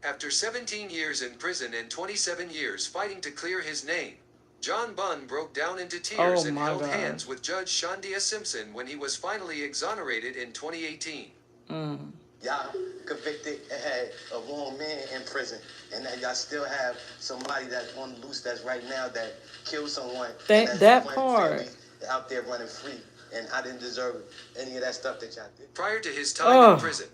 After 17 years in prison and 27 years fighting to clear his name, John Bunn broke down into tears and held hands with Judge Shondia Simpson when he was finally exonerated in 2018. Y'all convicted and had a wrong man in prison, and now y'all still have somebody that's on the loose that's right now that killed someone. That part. Out there running free, and I didn't deserve any of that stuff that y'all did. Prior to his time in prison,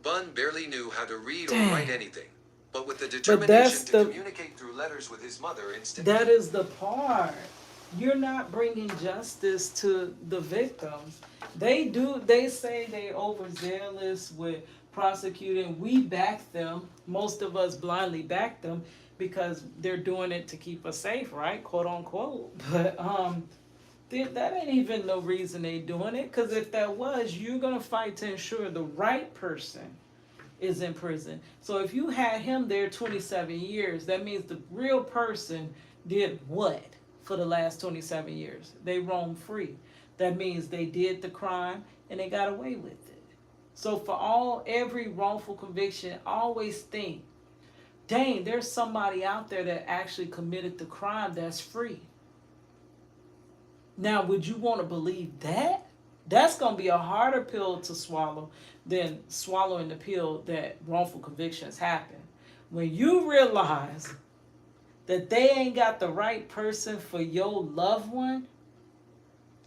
Bunn barely knew how to read or write anything, but with the determination to communicate through through letters with his mother instead. That is the part. You're not bringing justice to the victims. They say they overzealous with prosecuting. We back them. Most of us blindly back them because they're doing it to keep us safe, right? Quote unquote. But that ain't even no reason they doing it. Because if that was, you're gonna fight to ensure the right person is in prison. So if you had him there 27 years, that means the real person did what for the last 27 years? They roamed free. That means they did the crime and they got away with it. So for every wrongful conviction, always think, dang, there's somebody out there that actually committed the crime that's free. Now, would you want to believe that? That's going to be a harder pill to swallow than swallowing the pill that wrongful convictions happen. When you realize that they ain't got the right person for your loved one,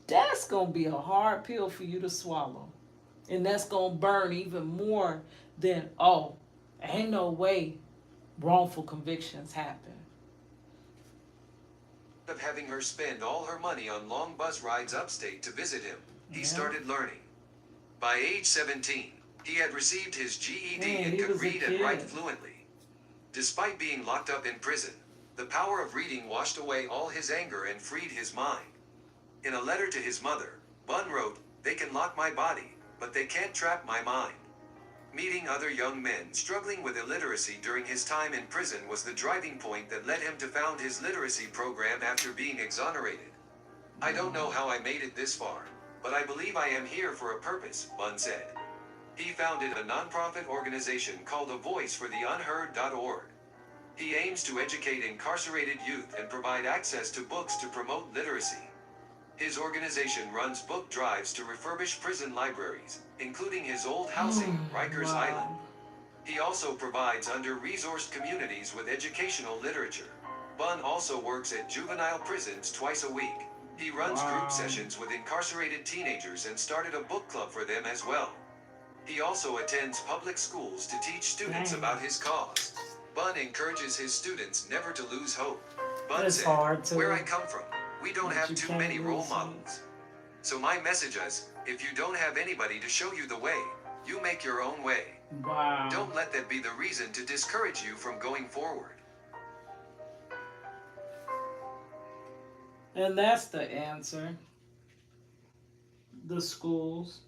that's going to be a hard pill for you to swallow. And that's going to burn even more than, oh, ain't no way wrongful convictions happen. Of having her spend all her money on long bus rides upstate to visit him, he started learning. By age 17, he had received his GED and could read and write fluently. Despite being locked up in prison, the power of reading washed away all his anger and freed his mind. In a letter to his mother, Bun wrote, "They can lock my body, but they can't trap my mind." Meeting other young men struggling with illiteracy during his time in prison was the driving point that led him to found his literacy program after being exonerated. "I don't know how I made it this far, but I believe I am here for a purpose," Bun said. He founded a nonprofit organization called A Voice for the Unheard.org. He aims to educate incarcerated youth and provide access to books to promote literacy. His organization runs book drives to refurbish prison libraries, including his old housing, Rikers Island. He also provides under-resourced communities with educational literature. Bun also works at juvenile prisons twice a week. He runs group sessions with incarcerated teenagers and started a book club for them as well. He also attends public schools to teach students about his cause. Bun encourages his students never to lose hope. Bun said, "Where I come from, we don't have too many role models. So my message is, if you don't have anybody to show you the way, you make your own way. Wow. Don't let that be the reason to discourage you from going forward." And that's the answer. The schools.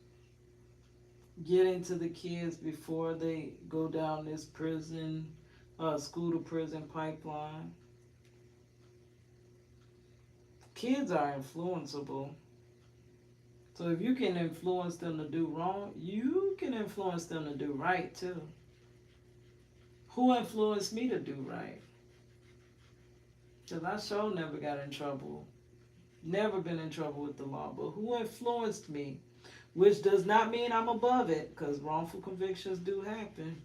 Getting to the kids before they go down this prison, school to prison pipeline. Kids are influenceable. So if you can influence them to do wrong, you can influence them to do right too. Who influenced me to do right? Because I sure never got in trouble. Never been in trouble with the law. But who influenced me? Which does not mean I'm above it, because wrongful convictions do happen.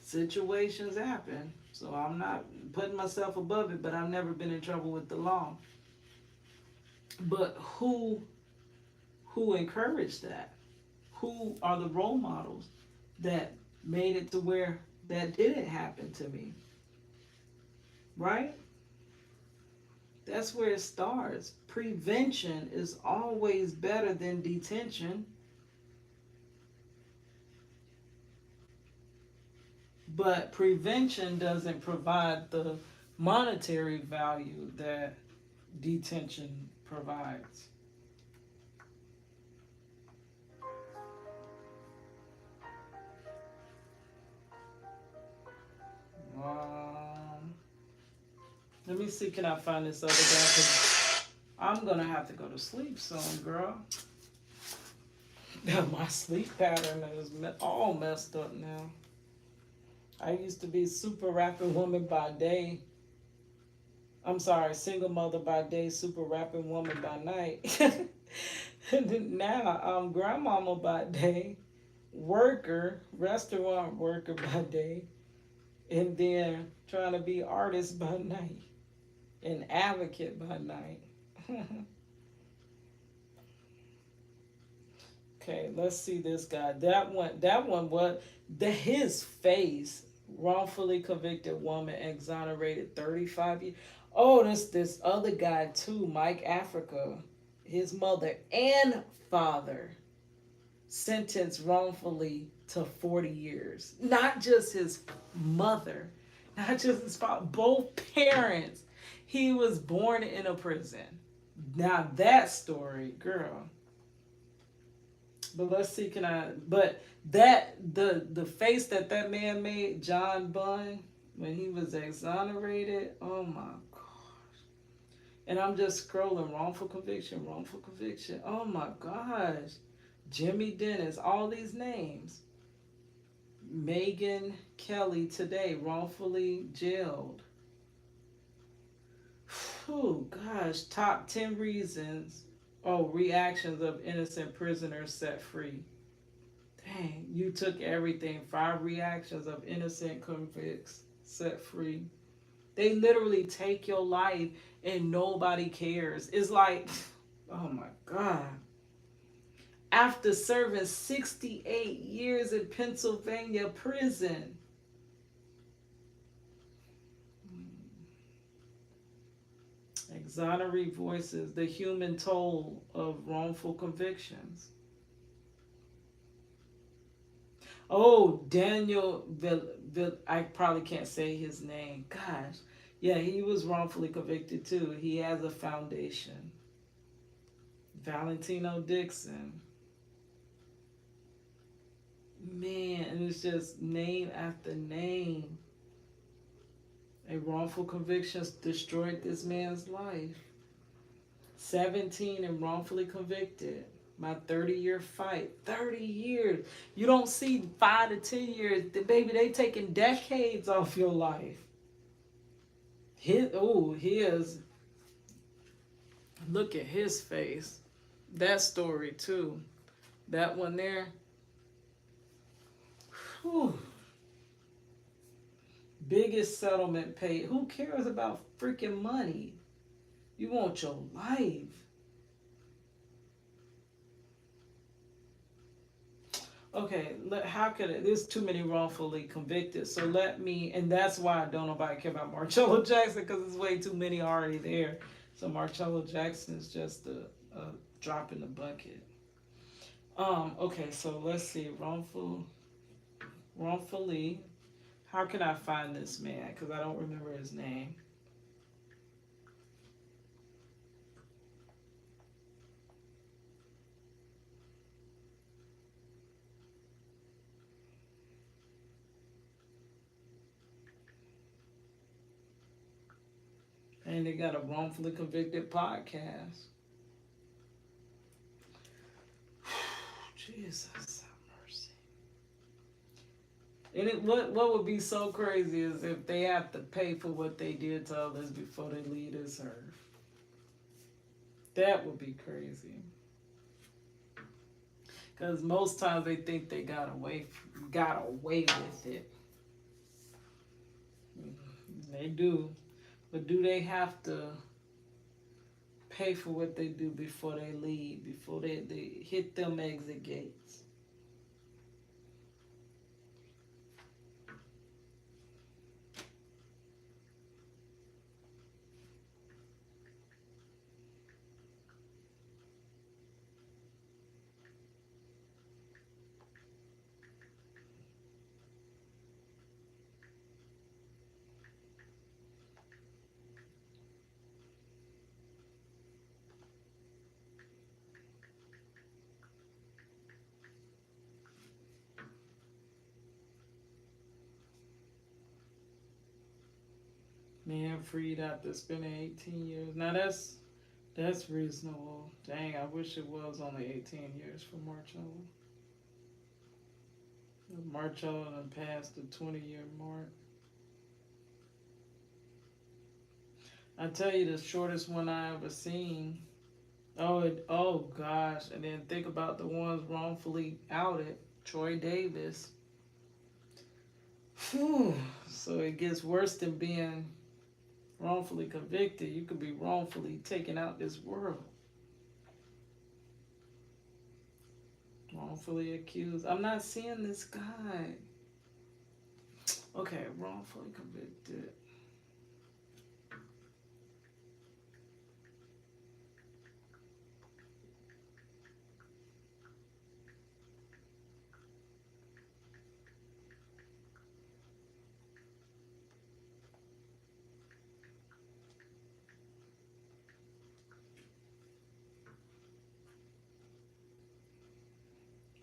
Situations happen. So I'm not putting myself above it, but I've never been in trouble with the law. But who encouraged that? Who are the role models that made it to where that didn't happen to me? Right? That's where it starts. Prevention is always better than detention. But prevention doesn't provide the monetary value that detention provides. Let me see, can I find this other guy? 'Cause I'm gonna have to go to sleep soon, girl. My sleep pattern is all messed up now. I used to be super rapping woman by day. I'm sorry, single mother by day, super rapping woman by night. And then now I'm grandmama by day, worker, restaurant worker by day, and then trying to be artist by night, and advocate by night. Okay, let's see this guy. That one, his face Wrongfully convicted woman exonerated 35 years. Oh, this other guy too, Mike Africa. His mother and father sentenced wrongfully to 40 years. Not just his mother, not just his father, both parents. He was born in a prison. Now that story, girl. But let's see, but the face that man made, John Bunn, when he was exonerated, oh my gosh. And I'm just scrolling, wrongful conviction. Oh my gosh. Jimmy Dennis, all these names. Megan Kelly today, wrongfully jailed. Oh gosh, top 10 reasons. Oh, reactions of innocent prisoners set free. Dang, you took everything. 5 reactions of innocent convicts set free. They literally take your life and nobody cares. It's like, oh my God. After serving 68 years in Pennsylvania prison. Exonerate voices, the human toll of wrongful convictions. Oh, Daniel I probably can't say his name. Gosh. Yeah, he was wrongfully convicted too. He has a foundation. Valentino Dixon. Man, and it's just name after name. A wrongful conviction destroyed this man's life. 17 and wrongfully convicted. My 30-year fight. 30 years. You don't see 5 to 10 years. Baby, they taking decades off your life. His. Look at his face. That story too. That one there. Whew. Biggest settlement paid. Who cares about freaking money? You want your life. Okay, how could it? There's too many wrongfully convicted. So and that's why I don't nobody care about Marcello Jackson, because there's way too many already there. So Marcello Jackson is just a drop in the bucket. Okay, so let's see. Wrongfully. How can I find this man? Because I don't remember his name. And they got a wrongfully convicted podcast. Jesus have mercy. And what would be so crazy is if they have to pay for what they did to others before they leave this earth. That would be crazy. Because most times they think they got away with it. They do. But do they have to pay for what they do before they leave, before they hit them exit gates? Man freed after spending 18 years. Now that's reasonable. Dang, I wish it was only 18 years for Marcello. Marcello done passed the 20-year mark. I tell you, the shortest one I ever seen. Oh gosh, and then think about the ones wrongfully outed. Troy Davis. Whew. So it gets worse than being wrongfully convicted. You could be wrongfully taken out this world. Wrongfully accused. I'm not seeing this guy. Okay, wrongfully convicted.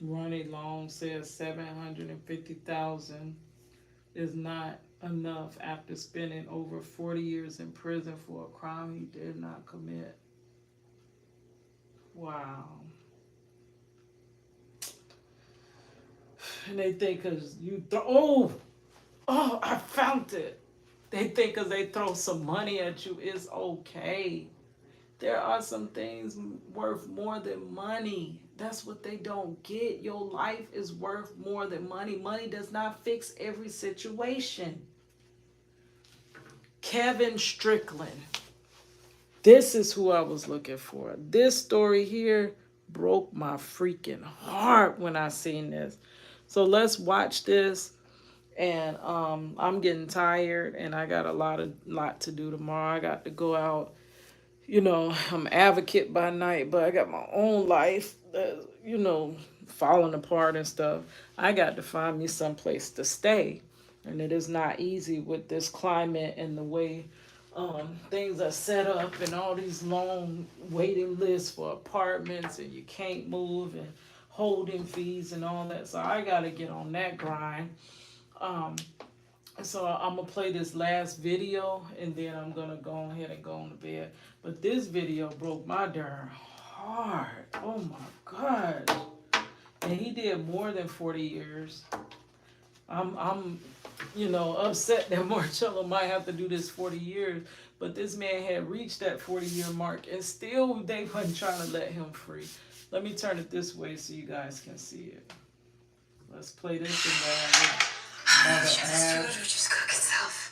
Ronnie Long says 750,000 is not enough after spending over 40 years in prison for a crime he did not commit. Wow. And they think because you throw, oh, I found it. They think because they throw some money at you, it's okay. There are some things worth more than money. That's what they don't get. Your life is worth more than money. Money does not fix every situation. Kevin Strickland. This is who I was looking for. This story here broke my freaking heart when I seen this. So let's watch this. And I'm getting tired and I got a lot to do tomorrow. I got to go out. You know, I'm an advocate by night, but I got my own life that's, you know, falling apart and stuff. I got to find me someplace to stay. And it is not easy with this climate and the way things are set up and all these long waiting lists for apartments and you can't move and holding fees and all that. So I got to get on that grind. So I'm going to play this last video and then I'm going to go ahead and go on to bed. But this video broke my darn heart. Oh my God. And he did more than 40 years. I'm you know, upset that Marcello might have to do this 40 years. But this man had reached that 40-year mark and still they wasn't trying to let him free. Let me turn it this way so you guys can see it. Let's play this and This food would just cook itself.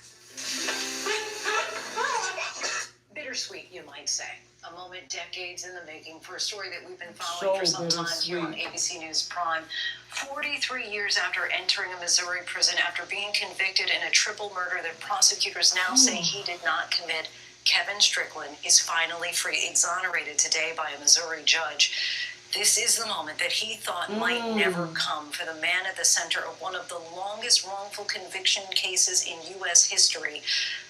Bittersweet, you might say. A moment decades in the making for a story that we've been following for some time here on ABC News Prime. 43 years after entering a Missouri prison after being convicted in a triple murder that prosecutors now say he did not commit, Kevin Strickland is finally free, exonerated today by a Missouri judge. This is the moment that he thought might never come for the man at the center of one of the longest wrongful conviction cases in U.S. history.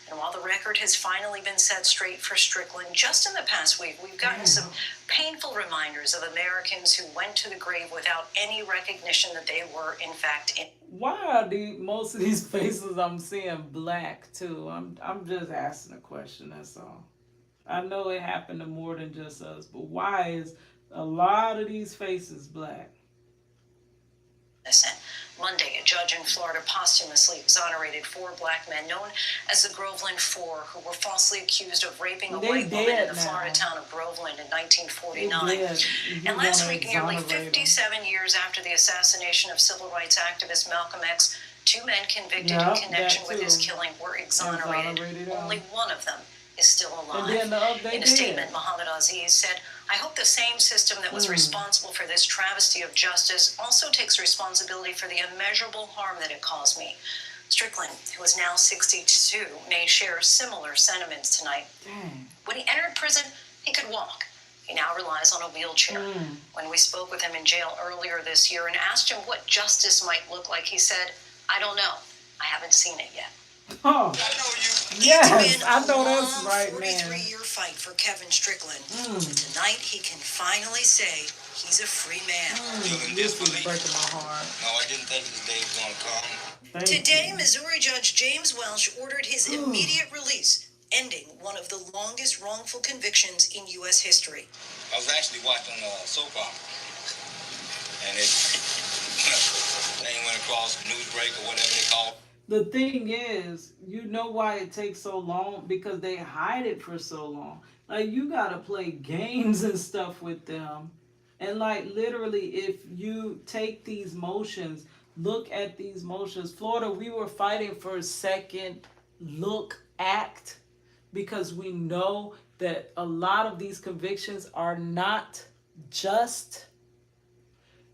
And while the record has finally been set straight for Strickland, just in the past week, we've gotten some painful reminders of Americans who went to the grave without any recognition that they were, in fact, in. Why are most of these faces I'm seeing black, too? I'm just asking a question, that's all. I know it happened to more than just us, but why is a lot of these faces black? Monday, a judge in Florida posthumously exonerated 4 black men known as the Groveland Four, who were falsely accused of raping a white woman in the Florida town of Groveland in 1949. And last week, nearly 57 years after the assassination of civil rights activist Malcolm X, 2 men convicted in connection with his killing were exonerated. Only one of them is still alive. In a statement, Muhammad Aziz said, "I hope the same system that was responsible for this travesty of justice also takes responsibility for the immeasurable harm that it caused me." Strickland, who is now 62, may share similar sentiments tonight. When he entered prison, he could walk. He now relies on a wheelchair. When we spoke with him in jail earlier this year and asked him what justice might look like, he said, "I don't know. I haven't seen it yet." Oh, yes, I know that's right, man. 43-year fight for Kevin Strickland. But tonight he can finally say he's a free man. This is breaking my heart. No, I didn't think this day was going to come. Today, Missouri Judge James Welsh ordered his immediate release, ending one of the longest wrongful convictions in U.S. history. I was actually watching a soap opera, and it thing went across Newsbreak or whatever they call it. The thing is, you know why it takes so long? Because they hide it for so long. Like, you gotta play games and stuff with them. And like, literally, if you take these motions, look at these motions. Florida, we were fighting for a second look act because we know that a lot of these convictions are not just.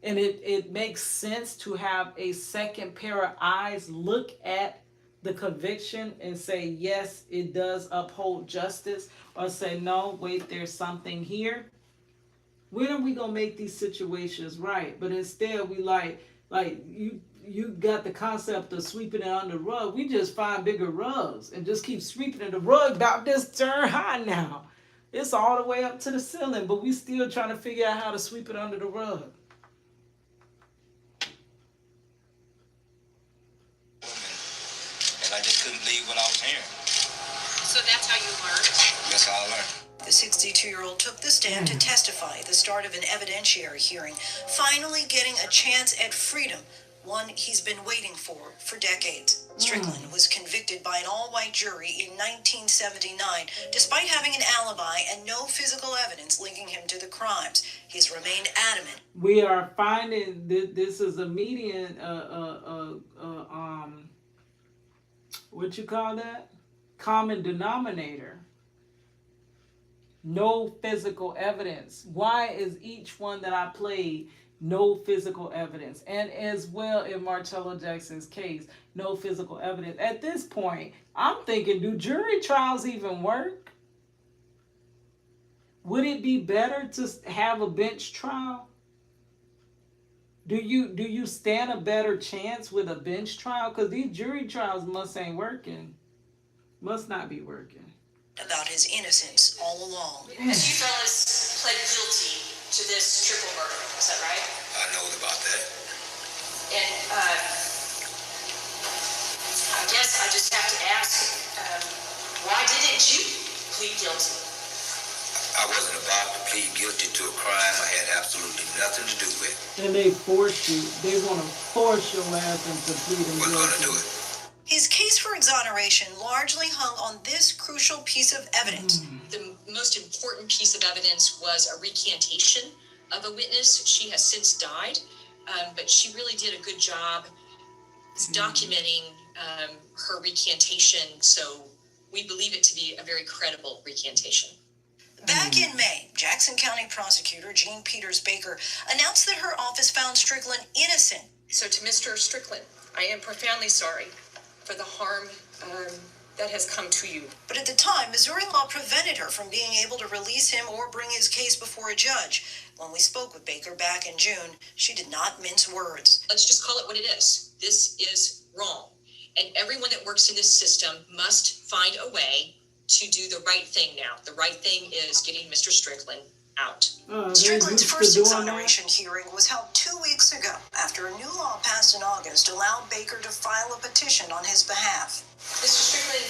And it makes sense to have a second pair of eyes look at the conviction and say, yes, it does uphold justice, or say, no, wait, there's something here? When are we gonna make these situations right? But instead, we like you got the concept of sweeping it under the rug. We just find bigger rugs and just keep sweeping it. The rug about this turn high now. It's all the way up to the ceiling, but we still trying to figure out how to sweep it under the rug. And I just couldn't believe what I was hearing. So that's how you learned? That's how I learned. The 62-year-old took the stand to testify at the start of an evidentiary hearing, finally getting a chance at freedom, one he's been waiting for decades. Strickland was convicted by an all-white jury in 1979, despite having an alibi and no physical evidence linking him to the crimes. He's remained adamant. We are finding this is a median, what you call that? Common denominator. No physical evidence. Why is each one that I played no physical evidence? And as well in Marcello Jackson's case, no physical evidence. At this point, I'm thinking, do jury trials even work? Would it be better to have a bench trial? Do you stand a better chance with a bench trial? Because these jury trials ain't working. Must not be working. About his innocence all along. Because you fellas pled guilty to this triple murder, is that right? I know about that. And I guess I just have to ask, why didn't you plead guilty? I wasn't about to plead guilty to a crime I had absolutely nothing to do with. And they force you. They want to force your ass into pleading guilty. We're going to do it. His case for exoneration largely hung on this crucial piece of evidence. The most important piece of evidence was a recantation of a witness. She has since died, but she really did a good job documenting her recantation, so we believe it to be a very credible recantation. Back in May, Jackson County prosecutor Jean Peters Baker announced that her office found Strickland innocent. So to Mr. Strickland, I am profoundly sorry for the harm that has come to you. But at the time, Missouri law prevented her from being able to release him or bring his case before a judge. When we spoke with Baker back in June, she did not mince words. Let's just call it what it is. This is wrong. And everyone that works in this system must find a way to do the right thing now. The right thing is getting Mr. Strickland out. Strickland's first exoneration hearing was held 2 weeks ago after a new law passed in August allowed Baker to file a petition on his behalf. Mr. Strickland,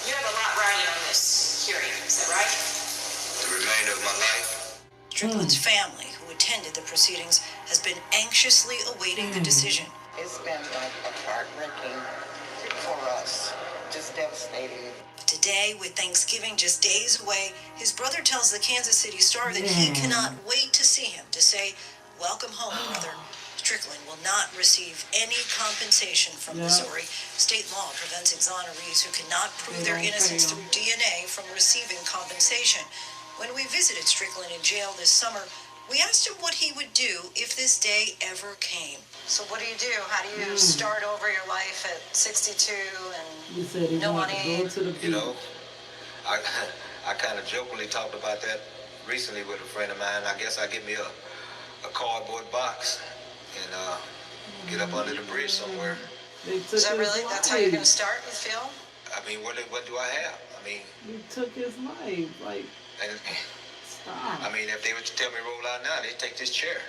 you have a lot riding on this hearing, is that right? The remainder of my life. Strickland's family, who attended the proceedings, has been anxiously awaiting the decision. It's been like heartbreaking for us, just devastating. Today, with Thanksgiving just days away, his brother tells the Kansas City Star that he cannot wait to see him, to say, welcome home, brother. Strickland will not receive any compensation from Missouri. State law prevents exonerees who cannot prove their innocence through DNA from receiving compensation. When we visited Strickland in jail this summer, we asked him what he would do if this day ever came. So what do you do? How do you start over your life at 62 and no money? You know, I kind of jokingly talked about that recently with a friend of mine. I guess I get me a cardboard box and get up under the bridge somewhere. Is that really? That's how you're going to start, you feel? I mean, what do I have? I mean... You took his life, like... And, stop. I mean, if they were to tell me roll out now, they'd take this chair.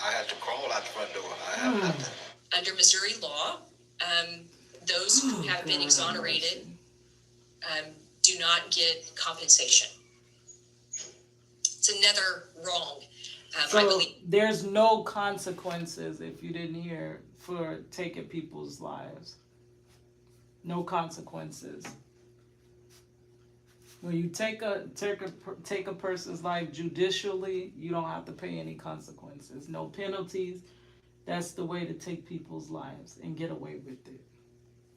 I have to crawl out the front door. I have nothing. Under Missouri law, those who have been exonerated do not get compensation. It's another wrong. So I believe there's no consequences, if you didn't hear, for taking people's lives. No consequences. When you take a person's life judicially, you don't have to pay any consequences. No penalties. That's the way to take people's lives and get away with it.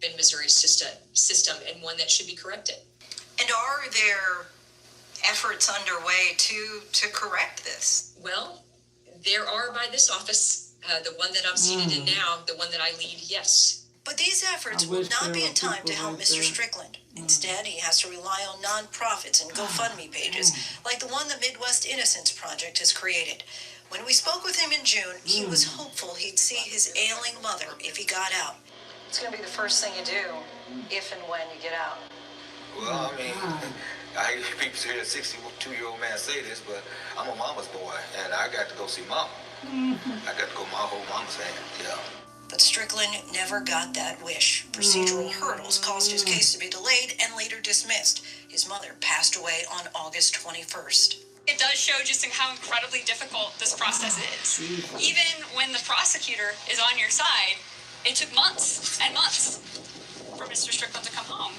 in Missouri's system and one that should be corrected. And are there efforts underway to correct this? Well, there are by this office, the one that I'm seated in now, the one that I lead, yes. But these efforts I will wish not there be were in time to people help like Mr. that. Strickland. Instead, he has to rely on nonprofits and GoFundMe pages, like the one the Midwest Innocence Project has created. When we spoke with him in June, he was hopeful he'd see his ailing mother if he got out. It's going to be the first thing you do if and when you get out. Well, I mean, I hear people hear a 62-year-old man say this, but I'm a mama's boy, and I got to go see mama. I got to go hold mama's hand, yeah. But Strickland never got that wish. Procedural hurdles caused his case to be delayed and later dismissed. His mother passed away on August 21st. It does show just how incredibly difficult this process is. Even when the prosecutor is on your side, it took months and months for Mr. Strickland to come home.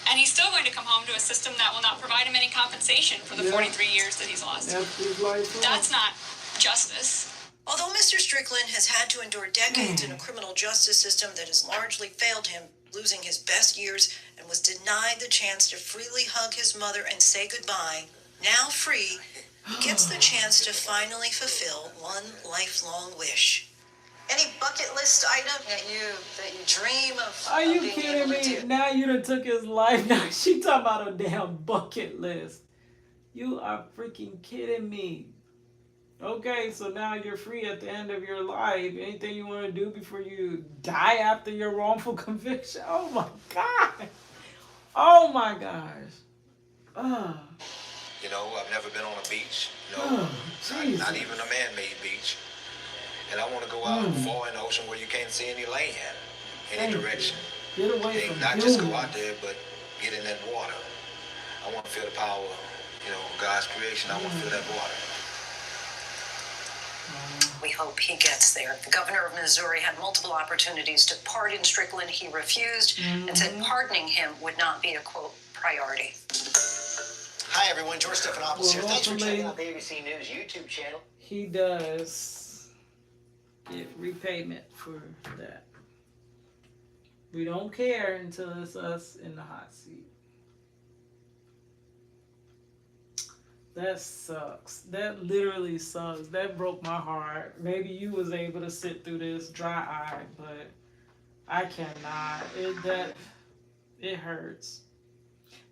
And he's still going to come home to a system that will not provide him any compensation for the 43 years that he's lost. That's not justice. Although Mr. Strickland has had to endure decades in a criminal justice system that has largely failed him, losing his best years, and was denied the chance to freely hug his mother and say goodbye, now free, he gets the chance to finally fulfill one lifelong wish. Any bucket list item that you dream of? Are you being kidding able to me? do? Now you done took his life. Now she talking about a damn bucket list. You are freaking kidding me. Okay, so now you're free at the end of your life. Anything you want to do before you die after your wrongful conviction? Oh my God. Oh my gosh. You know, I've never been on a beach. Oh, not even a man-made beach. And I want to go out far in the ocean where you can't see any land, any direction. Get away from not just go out there, but get in that water. I want to feel the power, of God's creation. I want to feel that water. We hope he gets there. The governor of Missouri had multiple opportunities to pardon Strickland. He refused and said pardoning him would not be a, quote, priority. Hi, everyone. George Stephanopoulos here. Thanks for hopefully checking out the ABC News YouTube channel. He does get repayment for that. We don't care until it's us in the hot seat. That sucks. That literally sucks. That broke my heart. Maybe you was able to sit through this dry-eyed, but I cannot. It hurts.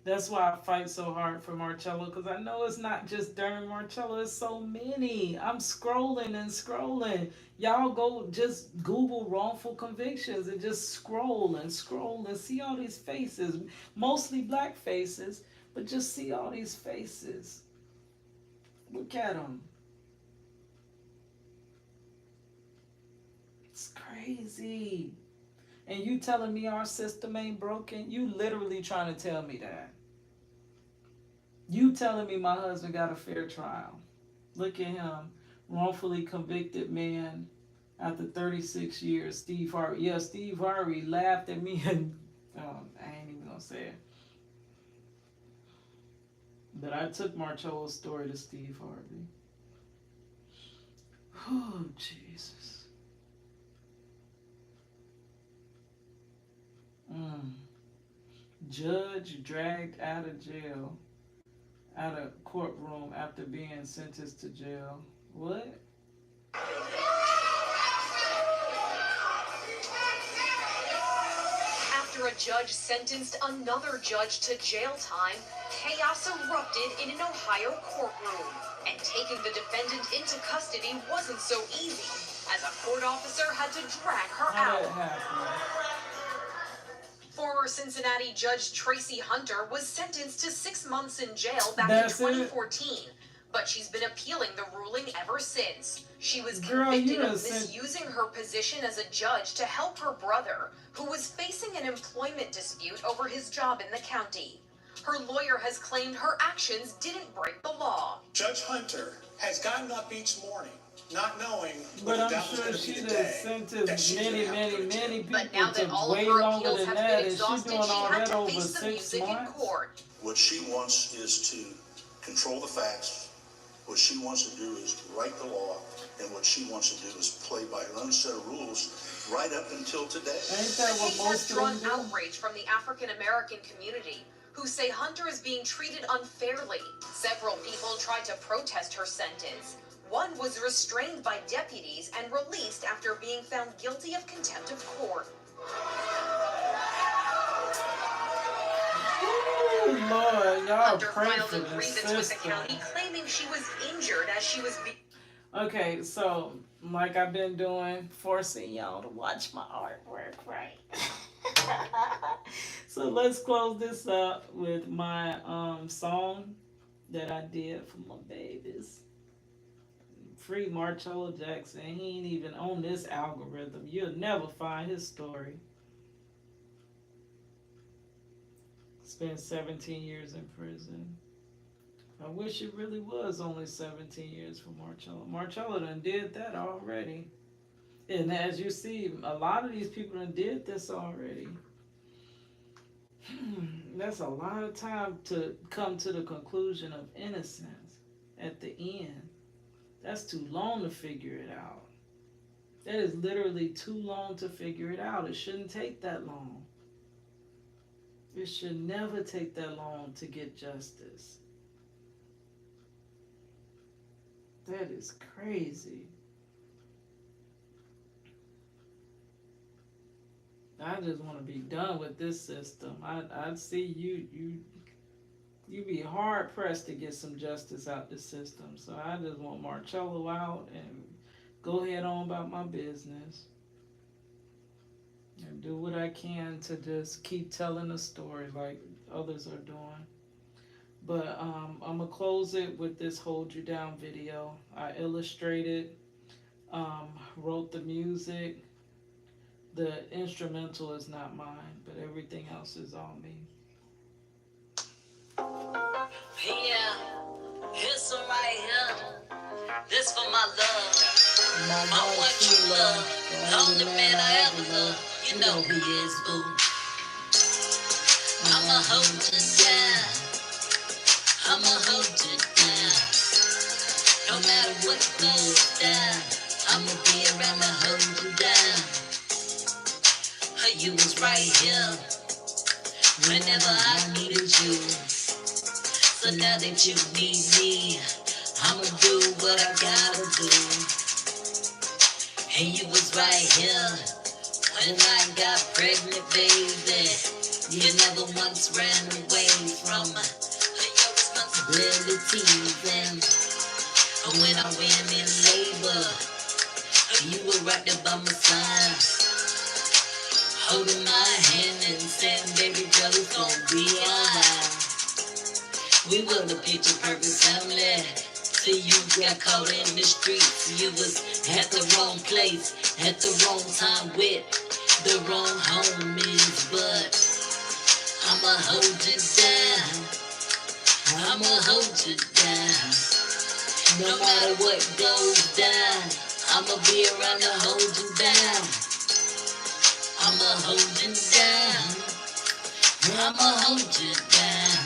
That's why I fight so hard for Marcello, because I know it's not just Darren Marcello. It's so many. I'm scrolling and scrolling. Y'all go just Google wrongful convictions and just scroll and scroll and see all these faces. Mostly black faces, but just see all these faces. Look at them. It's crazy. And you telling me our system ain't broken? You literally trying to tell me that. You telling me my husband got a fair trial. Look at him. Wrongfully convicted man after 36 years. Steve Harvey. Yeah, Steve Harvey laughed at me and I ain't even gonna say it. But I took Marcello's story to Steve Harvey. Oh, Jesus. Judge dragged out of jail, out of courtroom after being sentenced to jail. What? After a judge sentenced another judge to jail time, chaos erupted in an Ohio courtroom. And taking the defendant into custody wasn't so easy, as a court officer had to drag her out. Former Cincinnati Judge Tracy Hunter was sentenced to 6 months in jail back in 2014. But she's been appealing the ruling ever since. She was convicted of misusing her position as a judge to help her brother, who was facing an employment dispute over his job in the county. Her lawyer has claimed her actions didn't break the law. Judge Hunter has gotten up each morning not knowing But what the I'm devil's sure going to be she the done day sentenced many people But now that to all of way her longer appeals than have that, been and she's exhausted, doing she all had that to over face the 6 music in months. court. What she wants is to control the facts. What she wants to do is write the law. And what she wants to do is play by her own set of rules right up until today. Ain't that what The case most has of drawn them do? outrage from the African American community, who say Hunter is being treated unfairly. Several people tried to protest her sentence. One was restrained by deputies and released after being found guilty of contempt of court. Lord, y'all Hunter pray filed for a the grievance with the system. county claiming she was injured as she was Okay, so like I've been doing, forcing y'all to watch my artwork, right? So let's close this up with my song that I did for my babies. Free Marcello Jackson. He ain't even on this algorithm. You'll never find his story. Spent 17 years in prison. I wish it really was only 17 years for Marcello. Marcello done did that already. And as you see, a lot of these people done did this already. That's a lot of time to come to the conclusion of innocence at the end. That's too long to figure it out. That is literally too long to figure it out. It shouldn't take that long. It should never take that long to get justice. That is crazy. I just want to be done with this system. I see you be hard pressed to get some justice out the system. So I just want Marcello out and go ahead on about my business and do what I can to just keep telling the story like others are doing. But I'm gonna close it with this Hold You Down video. I illustrated, wrote the music. The instrumental is not mine, but everything else is on me. Yeah, here's one right here. This for my love. I want you love. The only man I ever love. You know who he is, boo. I'ma hold you down. I'ma hold you down. No matter what goes down, I'ma be around to hold you down. You was right here whenever I needed you. So now that you need me, I'ma do what I gotta do. And you was right here when I got pregnant, baby. You never once ran away from your responsibilities. And when I went in labor, you were right there by my side, holding my hand and saying, baby girl, it's gonna be alright. We were the picture perfect family till you got caught in the streets. You was at the wrong place, at the wrong time with the wrong homies. But I'ma hold you down. I'ma hold you down. No matter what goes down, I'ma be around to hold you down. I'ma hold you down. I'ma hold you down.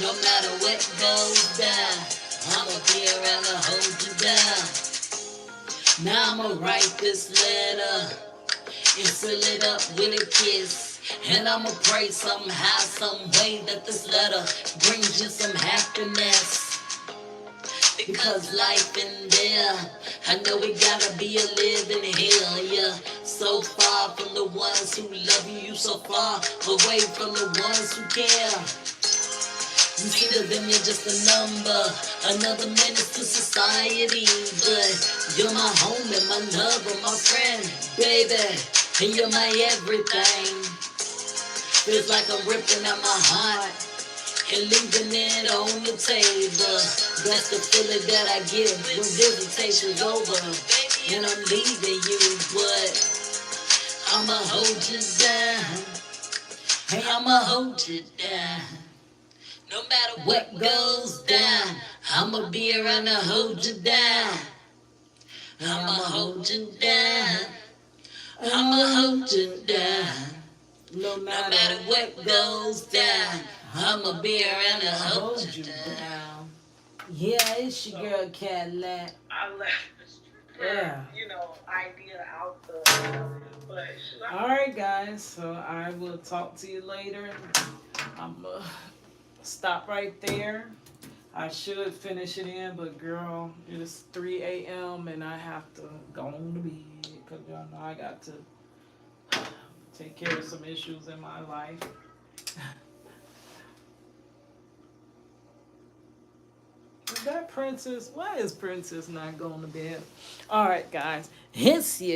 No matter what goes down, I'ma be around to hold you down. Now I'ma write this letter and seal it up with a kiss. And I'ma pray somehow, some way that this letter brings you some happiness. Because life in there, I know it gotta be a living hell, yeah. So far from the ones who love you, you so far away from the ones who care. You see to them you're just a number, another menace to society. But you're my homie, my lover, my friend, baby, and you're my everything. Feels like I'm ripping out my heart and leaving it on the table. That's the feeling that I get when visitation's over and I'm leaving you. But I'ma hold you down. Hey, I'ma hold you down. No matter what goes down, I'ma be around to hold you down. I'ma hold you down. I'ma hold you down. No matter what goes down, I'ma be around to hold you down. Yeah, it's your girl Cadillac. I left Yeah. idea out the. But Alright guys, so I will talk to you later. I'm gonna stop right there. I should finish it in, but girl, it's 3 a.m. and I have to go on to bed because y'all know I got to take care of some issues in my life. that Princess? Why is Princess not going to bed? All right, guys. Hence you